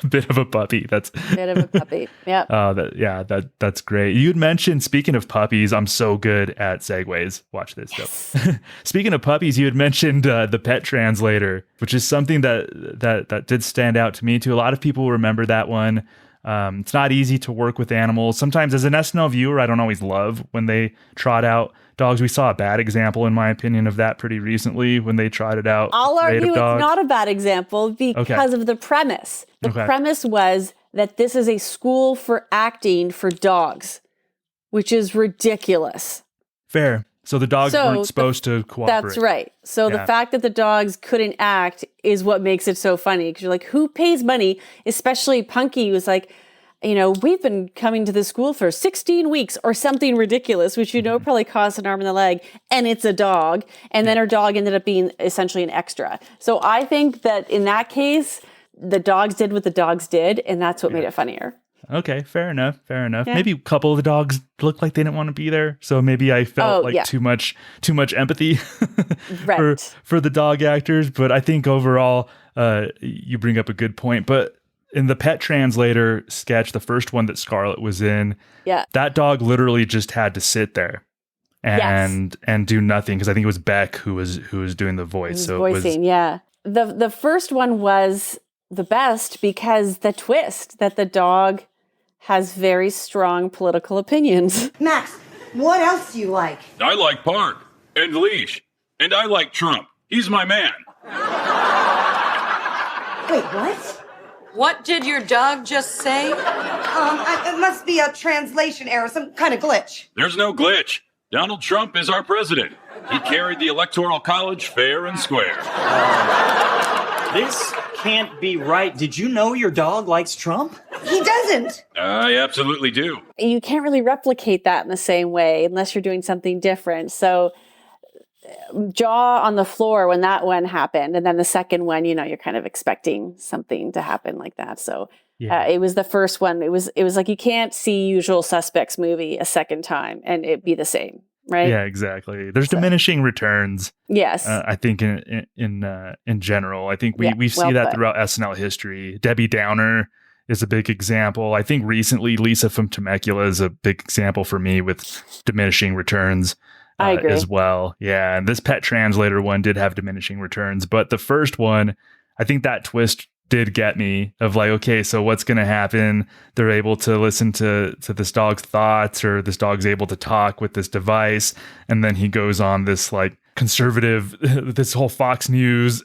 Bit of a puppy. That's bit of a puppy. Yeah. That's great. You'd mentioned, speaking of puppies, I'm so good at segues. Watch this stuff. Speaking of puppies, you had mentioned the pet translator, which is something that did stand out to me too. A lot of people remember that one. It's not easy to work with animals. Sometimes as an SNL viewer, I don't always love when they trot out dogs. We saw a bad example, in my opinion, of that pretty recently when they trotted out. I'll argue it's not a bad example because of the premise. The premise was that this is a school for acting for dogs, which is ridiculous. Fair. So the dogs weren't supposed to cooperate. That's right. So the fact that the dogs couldn't act is what makes it so funny. Because you're like, who pays money? Especially Punky was like, we've been coming to this school for 16 weeks or something ridiculous, which probably cost an arm and a leg, and it's a dog. And then her dog ended up being essentially an extra. So I think that in that case, the dogs did what the dogs did, and that's what made it funnier. Okay, fair enough. Yeah. Maybe a couple of the dogs looked like they didn't want to be there, so maybe I felt too much empathy for the dog actors. But I think overall, you bring up a good point. But in the pet translator sketch, the first one that Scarlett was in, that dog literally just had to sit there and do nothing, because I think it was Beck who was doing the voice. The first one was the best because the twist that the dog has very strong political opinions. Max, what else do you like? I like Park and Leash, and I like Trump. He's my man. Wait, what? What did your dog just say? It must be a translation error, some kind of glitch. There's no glitch. Donald Trump is our president. He carried the Electoral College fair and square. This can't be right. Did you know your dog likes Trump? He doesn't. I absolutely do. You can't really replicate that in the same way unless you're doing something different. So jaw on the floor when that one happened. And then the second one, you're kind of expecting something to happen like that. So it was the first one. It was like you can't see Usual Suspects movie a second time and it be the same. Right. Yeah, exactly. There's diminishing returns. Yes. I think in general, I think we see that throughout SNL history. Debbie Downer is a big example. I think recently Lisa from Temecula is a big example for me with diminishing returns. I agree. As well. Yeah. And this pet translator one did have diminishing returns, but the first one, I think that twist did get me of like, okay, so what's going to happen? They're able to listen to this dog's thoughts, or this dog's able to talk with this device. And then he goes on this like conservative, this whole Fox News,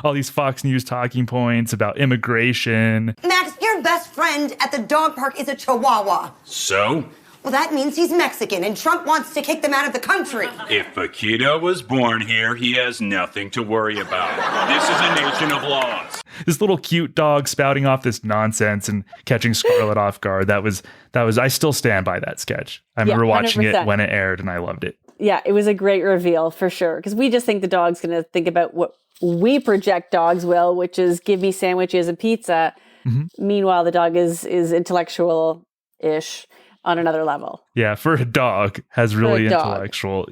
all these Fox News talking points about immigration. Max, your best friend at the dog park is a Chihuahua. So? Well, that means he's Mexican, and Trump wants to kick them out of the country. If a kiddo was born here, he has nothing to worry about. This is a nation of laws. This little cute dog spouting off this nonsense and catching Scarlett off guard. That was. I still stand by that sketch. I remember watching 100%. It when it aired, and I loved it. Yeah, it was a great reveal for sure. Because we just think the dog's going to think about what we project dogs will, which is give me sandwiches and pizza. Mm-hmm. Meanwhile, the dog is intellectual-ish on another level. Yeah, for a dog has really intellectual.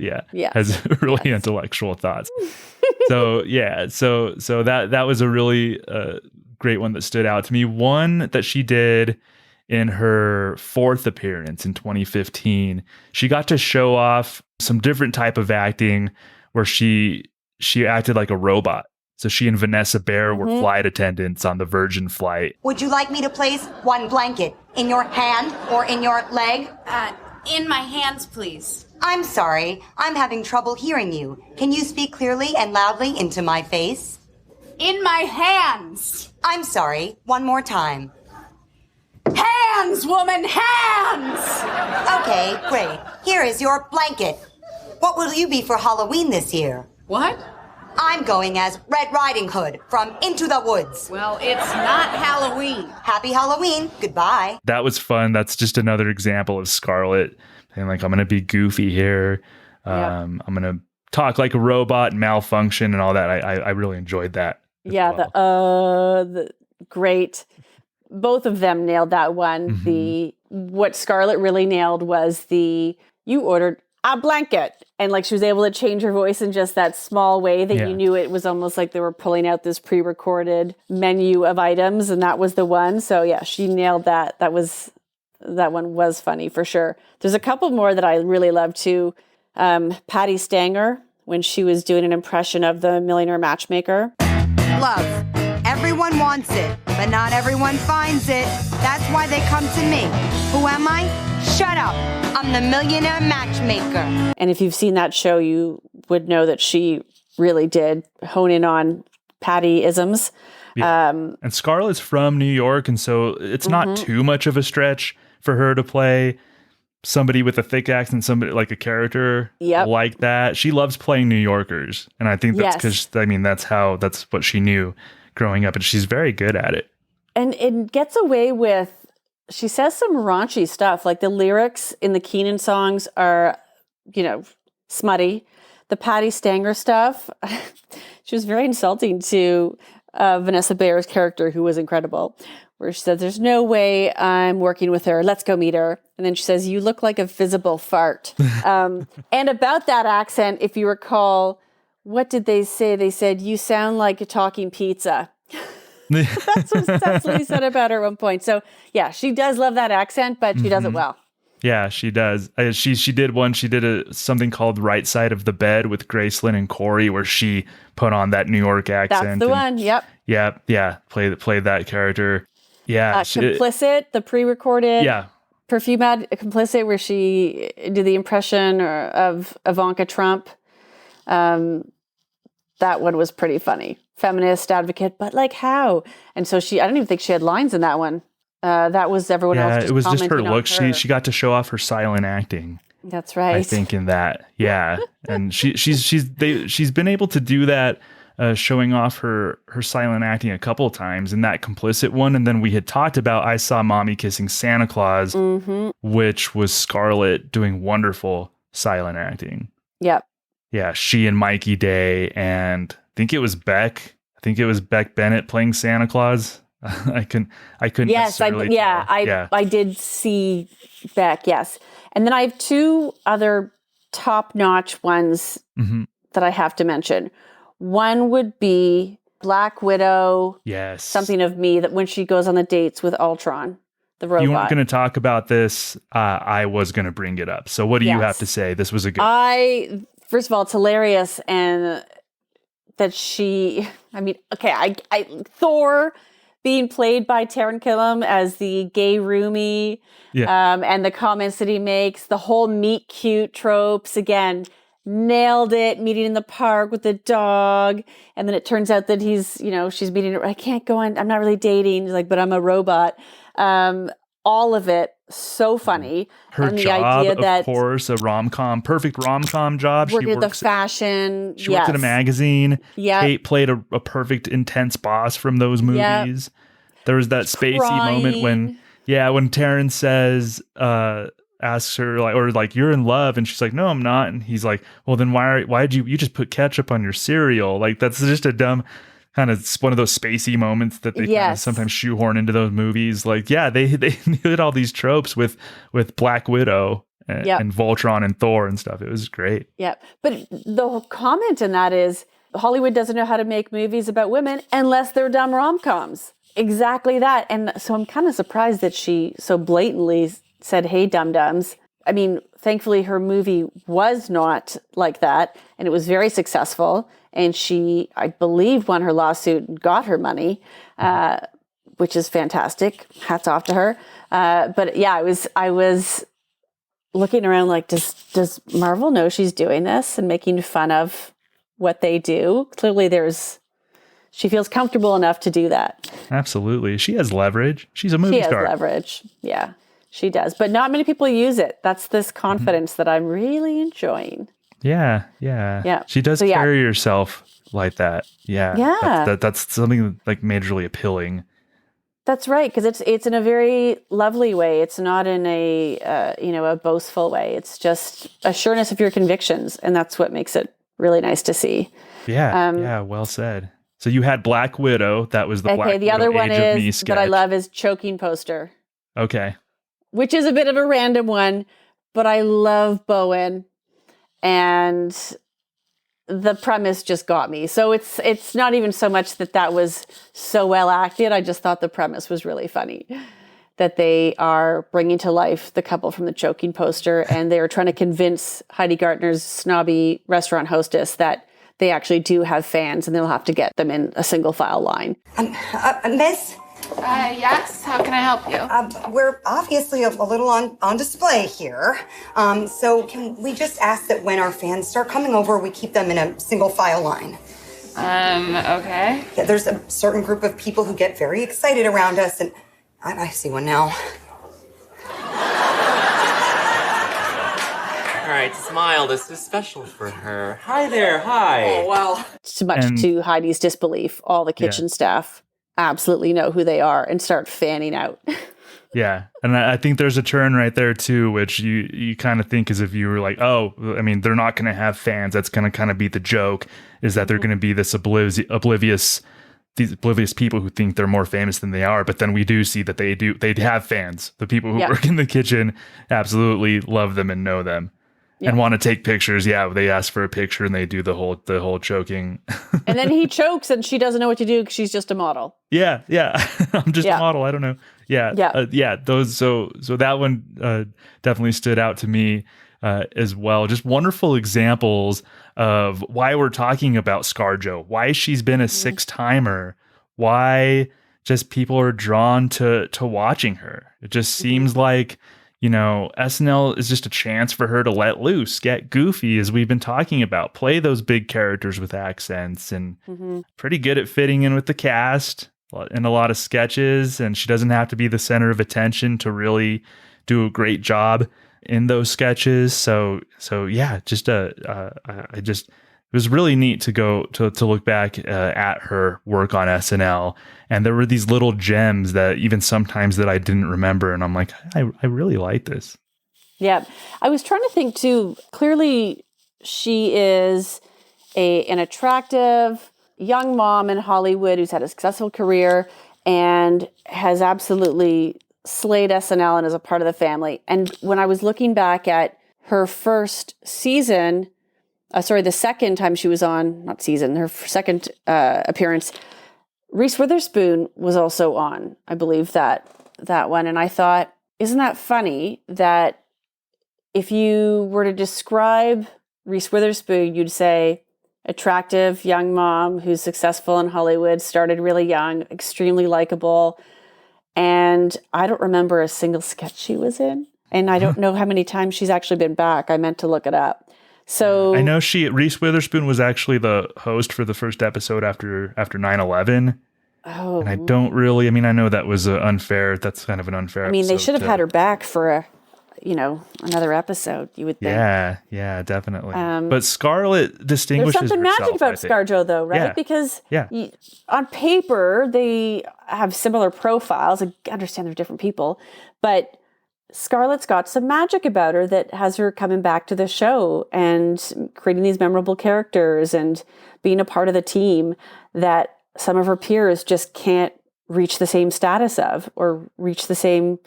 Has really intellectual thoughts. So that was a really great one that stood out to me. One that she did in her fourth appearance in 2015. She got to show off some different type of acting where she acted like a robot. So she and Vanessa Bayer were flight attendants on the Virgin flight. Would you like me to place one blanket in your hand or in your leg? In my hands, please. I'm sorry. I'm having trouble hearing you. Can you speak clearly and loudly into my face? In my hands. I'm sorry. One more time. Hands, woman, hands! Okay, great. Here is your blanket. What will you be for Halloween this year? What? I'm going as Red Riding Hood from Into the Woods. Well, it's not Halloween. Happy Halloween. Goodbye. That was fun. That's just another example of Scarlett saying, like, I'm going to be goofy here. I'm going to talk like a robot and malfunction and all that. I really enjoyed that. Yeah, well. the great. Both of them nailed that one. Mm-hmm. What Scarlett really nailed was you ordered a blanket. And like she was able to change her voice in just that small way that you knew it was almost like they were pulling out this pre-recorded menu of items, and that was the one. So yeah, she nailed that. That one was funny for sure. There's a couple more that I really love too. Patty Stanger, when she was doing an impression of the Millionaire Matchmaker. Love. Everyone wants it, but not everyone finds it. That's why they come to me. Who am I? Shut up. I'm the Millionaire Matchmaker. And if you've seen that show, you would know that she really did hone in on Patty-isms. Yeah. And Scarlett's from New York, and so it's not too much of a stretch for her to play somebody with a thick accent, somebody like a character like that. She loves playing New Yorkers, and I think that's because that's what she knew growing up, and she's very good at it. And it gets away with she says some raunchy stuff. Like the lyrics in the Keenan songs are, smutty. The Patty Stanger stuff, she was very insulting to Vanessa Bayer's character, who was incredible, where she says, there's no way I'm working with her. Let's go meet her. And then she says, you look like a visible fart. And about that accent, if you recall, what did they say? They said, you sound like a talking pizza. That's what Cecily said about her at one point. So yeah, she does love that accent, but she does it well. Yeah, she does. She did something called Right Side of the Bed with Gracelyn and Corey, where she put on that New York accent. That's the one. Yep. Yeah. Played that character. Yeah. Complicit, the pre-recorded. Yeah. Perfume ad, Complicit, where she did the impression of Ivanka Trump. That one was pretty funny. Feminist advocate, but like how? And so I don't even think she had lines in that one. That was everyone else. Yeah, it was just her look. She got to show off her silent acting. That's right. I think in that, yeah, and she's been able to do that, showing off her silent acting a couple of times in that Complicit one, and then we had talked about I Saw Mommy Kissing Santa Claus, which was Scarlett doing wonderful silent acting. Yep. Yeah, she and Mikey Day, and I think it was Beck Bennett playing Santa Claus. I couldn't. Yes, I did see Beck. Yes, and then I have two other top-notch ones that I have to mention. One would be Black Widow. Yes, Something of Me, that when she goes on the dates with Ultron, the robot. You weren't going to talk about this. I was going to bring it up. So what do you have to say? This was a good. First of all, it's hilarious, and that she. I mean, okay, Thor being played by Taron Killam as the gay roomie, and the comments that he makes, the whole meet cute tropes, again, nailed it, meeting in the park with the dog, and then it turns out that he's, she's meeting, I can't go on, I'm not really dating, he's like, but I'm a robot. All of it, so funny. Her and the job, idea that, of course, a perfect rom-com job. Working at the fashion. She worked at a magazine. Yeah. Kate played a perfect, intense boss from those movies. There was that spacey moment when Taryn says, asks her, you're in love, and she's like, no, I'm not. And he's like, well, then why did you just put ketchup on your cereal? Like, that's just a dumb kind of one of those spacey moments that they kind of sometimes shoehorn into those movies. Like, yeah, they did all these tropes with Black Widow and Voltron and Thor and stuff. It was great. Yeah. But the whole comment in that is Hollywood doesn't know how to make movies about women unless they're dumb rom-coms. Exactly that. And so I'm kind of surprised that she so blatantly said, hey, dum-dums. I mean, thankfully her movie was not like that, and it was very successful. And she, I believe, won her lawsuit and got her money, which is fantastic. Hats off to her. But yeah, I was looking around like, does Marvel know she's doing this and making fun of what they do? Clearly she feels comfortable enough to do that. Absolutely. She has leverage. She's a movie star. She has leverage. Yeah, she does. But not many people use it. That's this confidence that I'm really enjoying. Yeah. She does carry herself like that. Yeah. That's something like majorly appealing. That's right, because it's in a very lovely way. It's not in a boastful way. It's just a sureness of your convictions, and that's what makes it really nice to see. Yeah. Well said. So you had Black Widow. That was the Black Widow. The other one Age of Me is sketch. that I love is Choking Poster. Okay. Which is a bit of a random one, but I love Bowen. And the premise just got me. So it's not even so much that was so well acted. I just thought the premise was really funny. That they are bringing to life the couple from the Choking Poster, and they're trying to convince Heidi Gartner's snobby restaurant hostess that they actually do have fans, and they'll have to get them in a single file line. Miss? Yes, how can I help you? We're obviously a little on display here. So can we just ask that when our fans start coming over, we keep them in a single file line? Okay. Yeah, there's a certain group of people who get very excited around us, and I see one now. All right, smile. This is special for her. Hi there. Hi. Oh, well. Much to Heidi's disbelief, all the kitchen staff absolutely know who they are and start fanning out. Yeah. And I think there's a turn right there too, which you kind of think as if you were like, oh, I mean, they're not going to have fans. That's going to kind of be the joke, is that they're going to be this oblivious people who think they're more famous than they are. But then we do see that they have fans. The people who work in the kitchen absolutely love them and know them and want to take pictures. Yeah, they ask for a picture and they do the whole choking. And then he chokes and she doesn't know what to do because she's just a model. Yeah. I'm just a model. I don't know. Yeah. Those. So that one definitely stood out to me as well. Just wonderful examples of why we're talking about ScarJo, why she's been a 6-timer, why just people are drawn to watching her. It just seems like, SNL is just a chance for her to let loose, get goofy, as we've been talking about, play those big characters with accents, and pretty good at fitting in with the cast in a lot of sketches. And she doesn't have to be the center of attention to really do a great job in those sketches. So yeah, it was really neat to go to look back at her work on SNL. And there were these little gems that even sometimes that I didn't remember. And I'm like, I really like this. Yeah. I was trying to think too. Clearly she is an attractive young mom in Hollywood who's had a successful career and has absolutely slayed SNL and is a part of the family. And when I was looking back at her first season, the second time she was on, not season, her second appearance, Reese Witherspoon was also on, I believe, that one. And I thought, isn't that funny that if you were to describe Reese Witherspoon, you'd say attractive young mom who's successful in Hollywood, started really young, extremely likable. And I don't remember a single sketch she was in. And I don't know how many times she's actually been back. I meant to look it up. So I know Reese Witherspoon was actually the host for the first episode after 9/11. Oh. And I don't really, I know that was unfair. That's kind of an unfair they episode should have had her back for another episode, you would think. Yeah, definitely. But Scarlett distinguishes herself. There's something magic about ScarJo, though, right? Yeah. Because on paper, they have similar profiles. I understand they're different people, but Scarlett's got some magic about her that has her coming back to the show and creating these memorable characters and being a part of the team that some of her peers just can't reach the same status of or reach the same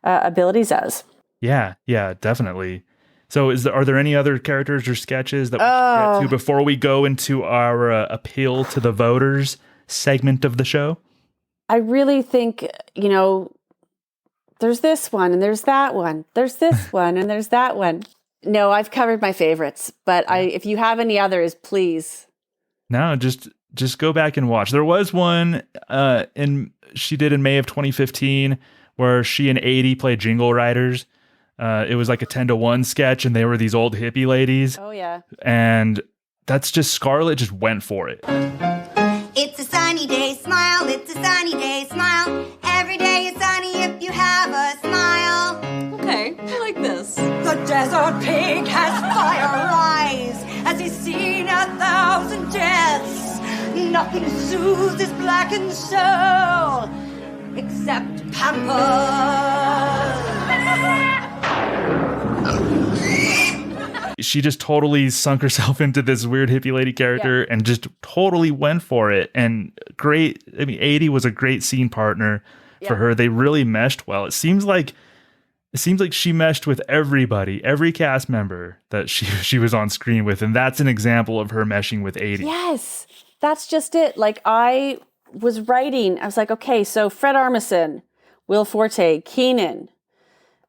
abilities as. Yeah, definitely. So are there any other characters or sketches that we should get to before we go into our appeal to the voters segment of the show? I really think, there's this one and there's that one. There's this one and there's that one. No, I've covered my favorites, but if you have any others, please. No, just go back and watch. There was one she did in May of 2015 where she and 80 played Jingle Riders. It was like a 10-to-1 sketch and they were these old hippie ladies. Oh, yeah. And that's just Scarlett just went for it. It's a sunny day, smile. It's a sunny day, smile. Every day is sunny if you have a smile. Okay, I like this. The desert pig has fire eyes as he's seen 1,000 deaths. Nothing soothes his blackened soul except Pampers. She just totally sunk herself into this weird hippie lady character and just totally went for it. And great. 80 was a great scene partner for her. They really meshed well. It seems like she meshed with everybody, every cast member that she was on screen with. And that's an example of her meshing with 80. Yes, that's just it. Like I was writing, I was like, okay, so Fred Armisen, Will Forte, Keenan,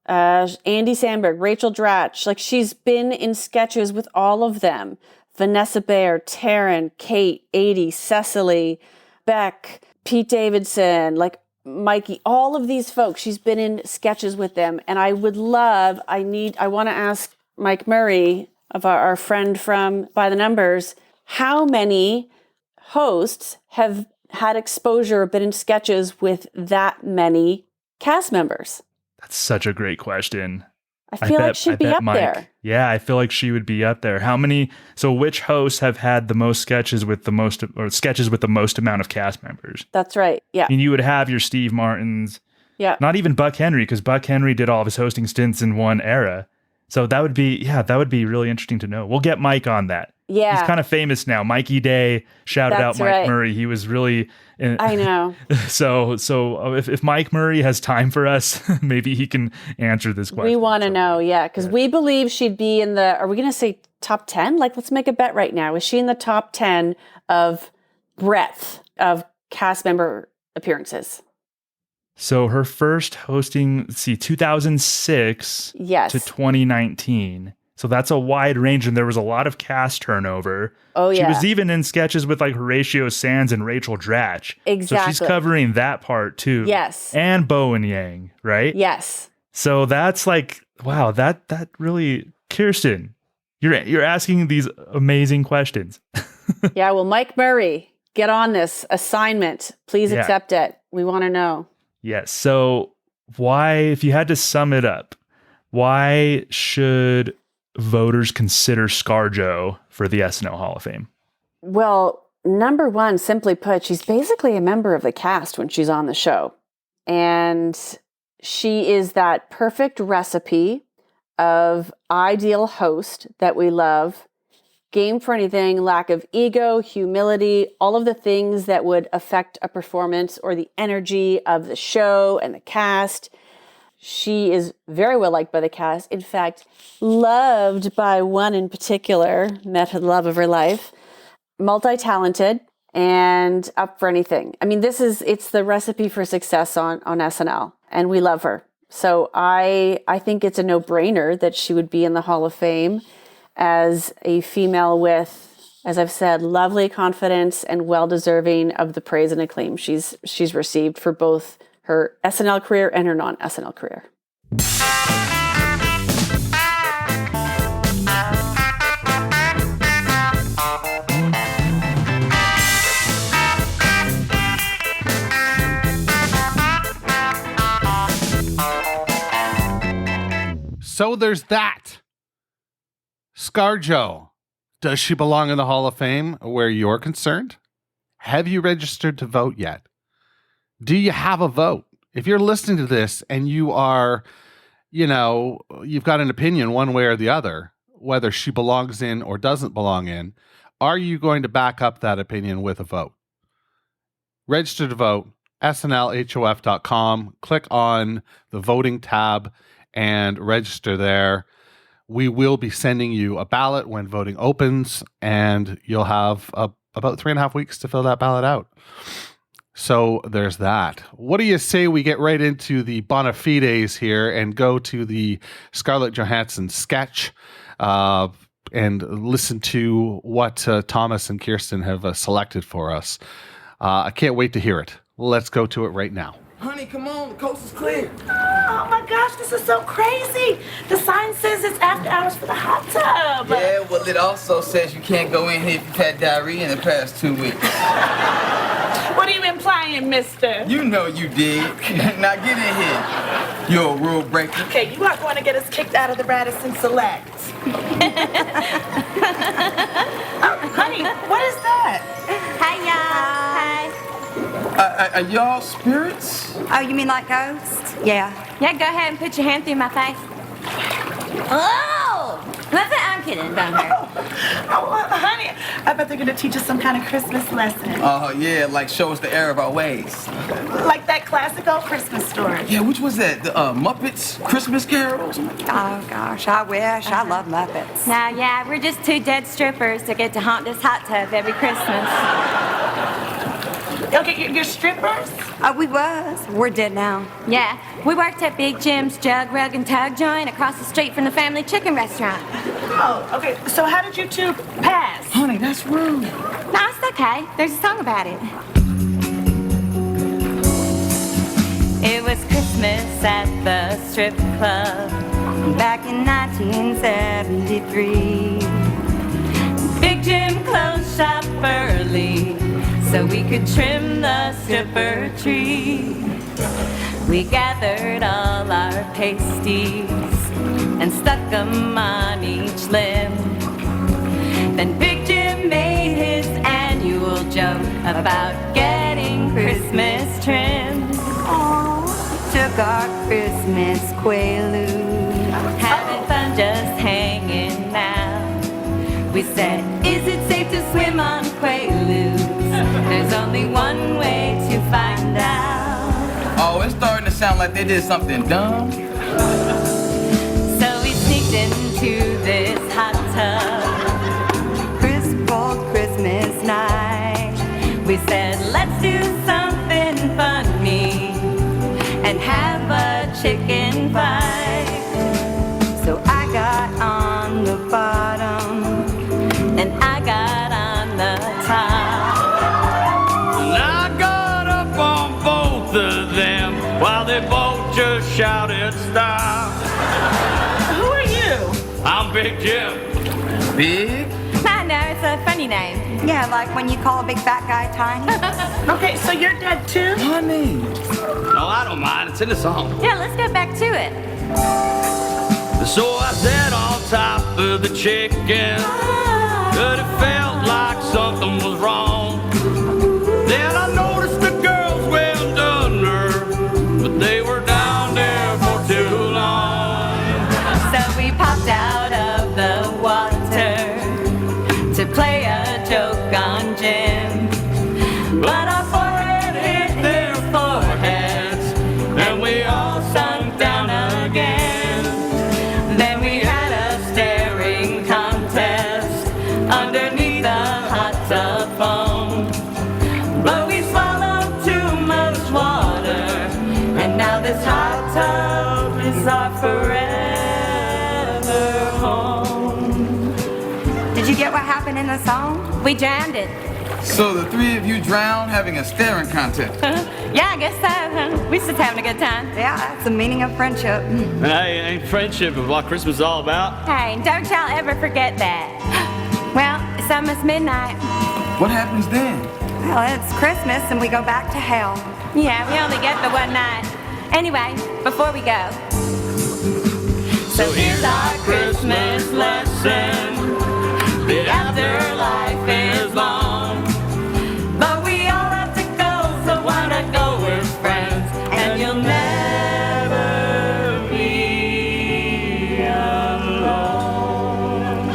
Andy Samberg, Rachel Dratch, like she's been in sketches with all of them. Vanessa Bayer, Taryn, Kate, 80, Cecily, Beck, Pete Davidson, like Mikey, all of these folks, she's been in sketches with them. And I want to ask Mike Murray, of our friend from By the Numbers, how many hosts have had exposure, been in sketches with that many cast members? That's such a great question. I feel like she'd be up there. Yeah, I feel like she would be up there. Which hosts have had the most sketches with the most amount of cast members? That's right. Yeah. You would have your Steve Martins, Yeah. Not even Buck Henry, because Buck Henry did all of his hosting stints in one era. So that would be really interesting to know. We'll get Mike on that. Yeah. He's kind of famous now. Mikey Day shouted out That's Mike right. Murray. He was really... I know. So if Mike Murray has time for us, maybe he can answer this question. We want to know, because we believe she'd be in the, are we going to say top 10? Like, let's make a bet right now. Is she in the top 10 of breadth of cast member appearances? So her first hosting, 2006 Yes. to 2019. So that's a wide range, and there was a lot of cast turnover. Oh, She yeah. was even in sketches with like Horatio Sands and Rachel Dratch. Exactly. So she's covering that part too. Yes. And Bowen Yang, right? Yes. So that's like, wow, that really, Kirsten, you're asking these amazing questions. Yeah, well, Mike Murray, get on this assignment. Please Yeah. accept it. We want to know. Yes. So why, if you had to sum it up, why should voters consider ScarJo for the SNL Hall of Fame? Well, number one, simply put, she's basically a member of the cast when she's on the show. And she is that perfect recipe of ideal host that we love. Game for anything, lack of ego, humility, all of the things that would affect a performance or the energy of the show and the cast. She is very well liked by the cast. In fact, loved by one in particular, met the love of her life. Multi-talented and up for anything. I mean, it's the recipe for success on SNL, and we love her. So I think it's a no-brainer that she would be in the Hall of Fame as a female with, as I've said, lovely confidence and well-deserving of the praise and acclaim she's received for both her SNL career and her non-SNL career. So there's that. ScarJo, does she belong in the Hall of Fame where you're concerned? Have you registered to vote yet? Do you have a vote? If you're listening to this and you are, you've got an opinion one way or the other, whether she belongs in or doesn't belong in, are you going to back up that opinion with a vote? Register to vote, snlhof.com, click on the voting tab and register there. We will be sending you a ballot when voting opens, and you'll have about 3.5 weeks to fill that ballot out. So there's that. What do you say we get right into the bona fides here and go to the Scarlett Johansson sketch and listen to what Thomas and Kirsten have selected for us? I can't wait to hear it. Let's go to it right now. Honey, come on, the coast is clear. Oh my gosh, this is so crazy. The sign says it's after hours for the hot tub. Yeah, well, it also says you can't go in here if you've had diarrhea in the past 2 weeks. What are you implying, mister? You know you did. Now get in here. You're a rule breaker. Okay, you are going to get us kicked out of the Radisson Select. Honey, what is that? Hi, y'all. Are y'all spirits? Oh, you mean like ghosts? Yeah. Yeah, go ahead and put your hand through my face. Oh! That's it. I'm kidding. Don't hurt. Oh, honey, I bet they're going to teach us some kind of Christmas lesson. Oh, yeah, like show us the error of our ways. Like that classic old Christmas story. Yeah, which was that? The Muppets Christmas Carols? Oh, gosh, I wish. I love Muppets. Now, yeah, we're just two dead strippers that get to haunt this hot tub every Christmas. Okay, you're strippers? Oh, we was. We're dead now. Yeah, we worked at Big Jim's Jug, Rug, and Tug joint across the street from the family chicken restaurant. Oh, okay. So how did you two pass? Honey, that's rude. No, it's okay. There's a song about it. It was Christmas at the strip club back in 1973. Big Jim closed shop early so we could trim the stripper tree. We gathered all our pasties and stuck them on each limb. Then Big Jim made his annual joke about getting Christmas trim. Aww. Took our Christmas quaaludes. Having fun just hanging out. We said, is it safe to swim on quaaludes? There's only one way to find out. Oh, it's starting to sound like they did something dumb. So we sneaked into this hot tub. Crisp cold Christmas night. We said, let's do something funny and have a chicken fight. So I got on the bottom and I got on the top. And I got up on both of them while they both just shouted stop. Who are you? I'm Big Jim. Big? I know, it's a funny name. Yeah, like when you call a big fat guy tiny. Okay, so you're dead too? Honey. No, I don't mind. It's in the song. Yeah, let's get back to it. So I sat on top of the chicken, but it felt like something was wrong. Then I noticed the girls well done her, but they were down there for too long. So we popped out of the water to play a joke on Jim. But our forehead hit their foreheads, and we all sunk down again. Then we had a staring contest underneath the hot tub foam. But we swallowed too much water, and now this hot tub is our forever home. Did you get what happened in the song? We drowned it. So the three of you drowned having a staring contest. Yeah, I guess so. We're just having a good time. Yeah, that's the meaning of friendship. Hey, ain't friendship is what Christmas is all about? Hey, don't y'all ever forget that. Well, it's almost midnight. What happens then? Well, it's Christmas and we go back to hell. Yeah, we only get the one night. Anyway, before we go. So here's our Christmas lesson. The afterlife is long. But we all have to go, so why not go with friends? And you'll never be alone.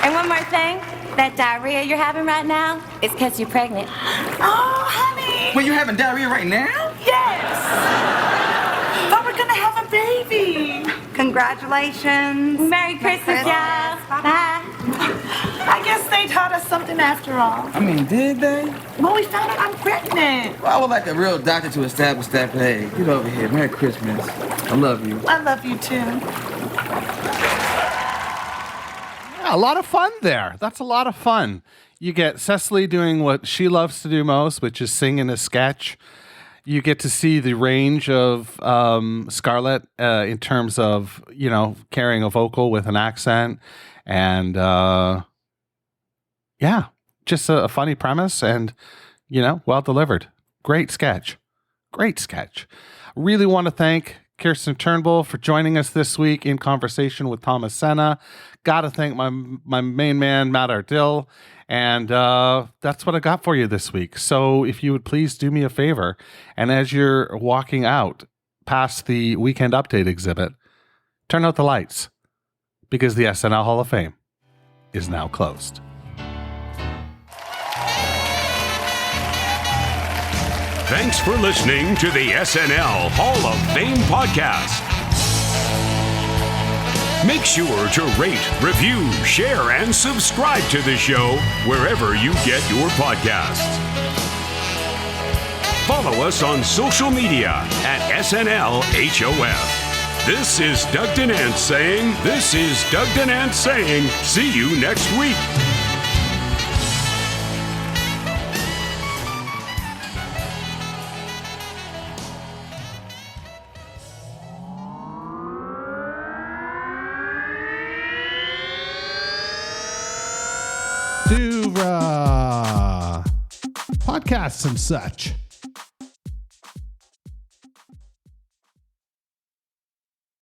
And one more thing. That diarrhea you're having right now is because you're pregnant. Oh, honey. Well, you having diarrhea right now? Yes. But we're gonna have a baby. Congratulations. Merry Christmas, y'all. Bye. I guess they taught us something after all. I mean, did they? Well, we found out I'm pregnant. Well, I would like a real doctor to establish that, but hey, get over here. Merry Christmas. I love you. I love you too. Yeah, a lot of fun there. That's a lot of fun. You get Cecily doing what she loves to do most, which is sing in a sketch. You get to see the range of Scarlett in terms of, you know, carrying a vocal with an accent. And yeah, just a funny premise and, you know, well delivered. Great sketch. Great sketch. Really want to thank Kirsten Turnbull for joining us this week in conversation with Thomas Senna. Got to thank my main man, Matt Ardill. And that's what I got for you this week. So if you would please do me a favor, and as you're walking out past the Weekend Update exhibit, turn out the lights, because the SNL Hall of Fame is now closed. Thanks for listening to the SNL Hall of Fame podcast. Make sure to rate, review, share, and subscribe to the show wherever you get your podcasts. Follow us on social media at SNLHOF. This is Doug Denant saying, see you next week. To podcasts and such.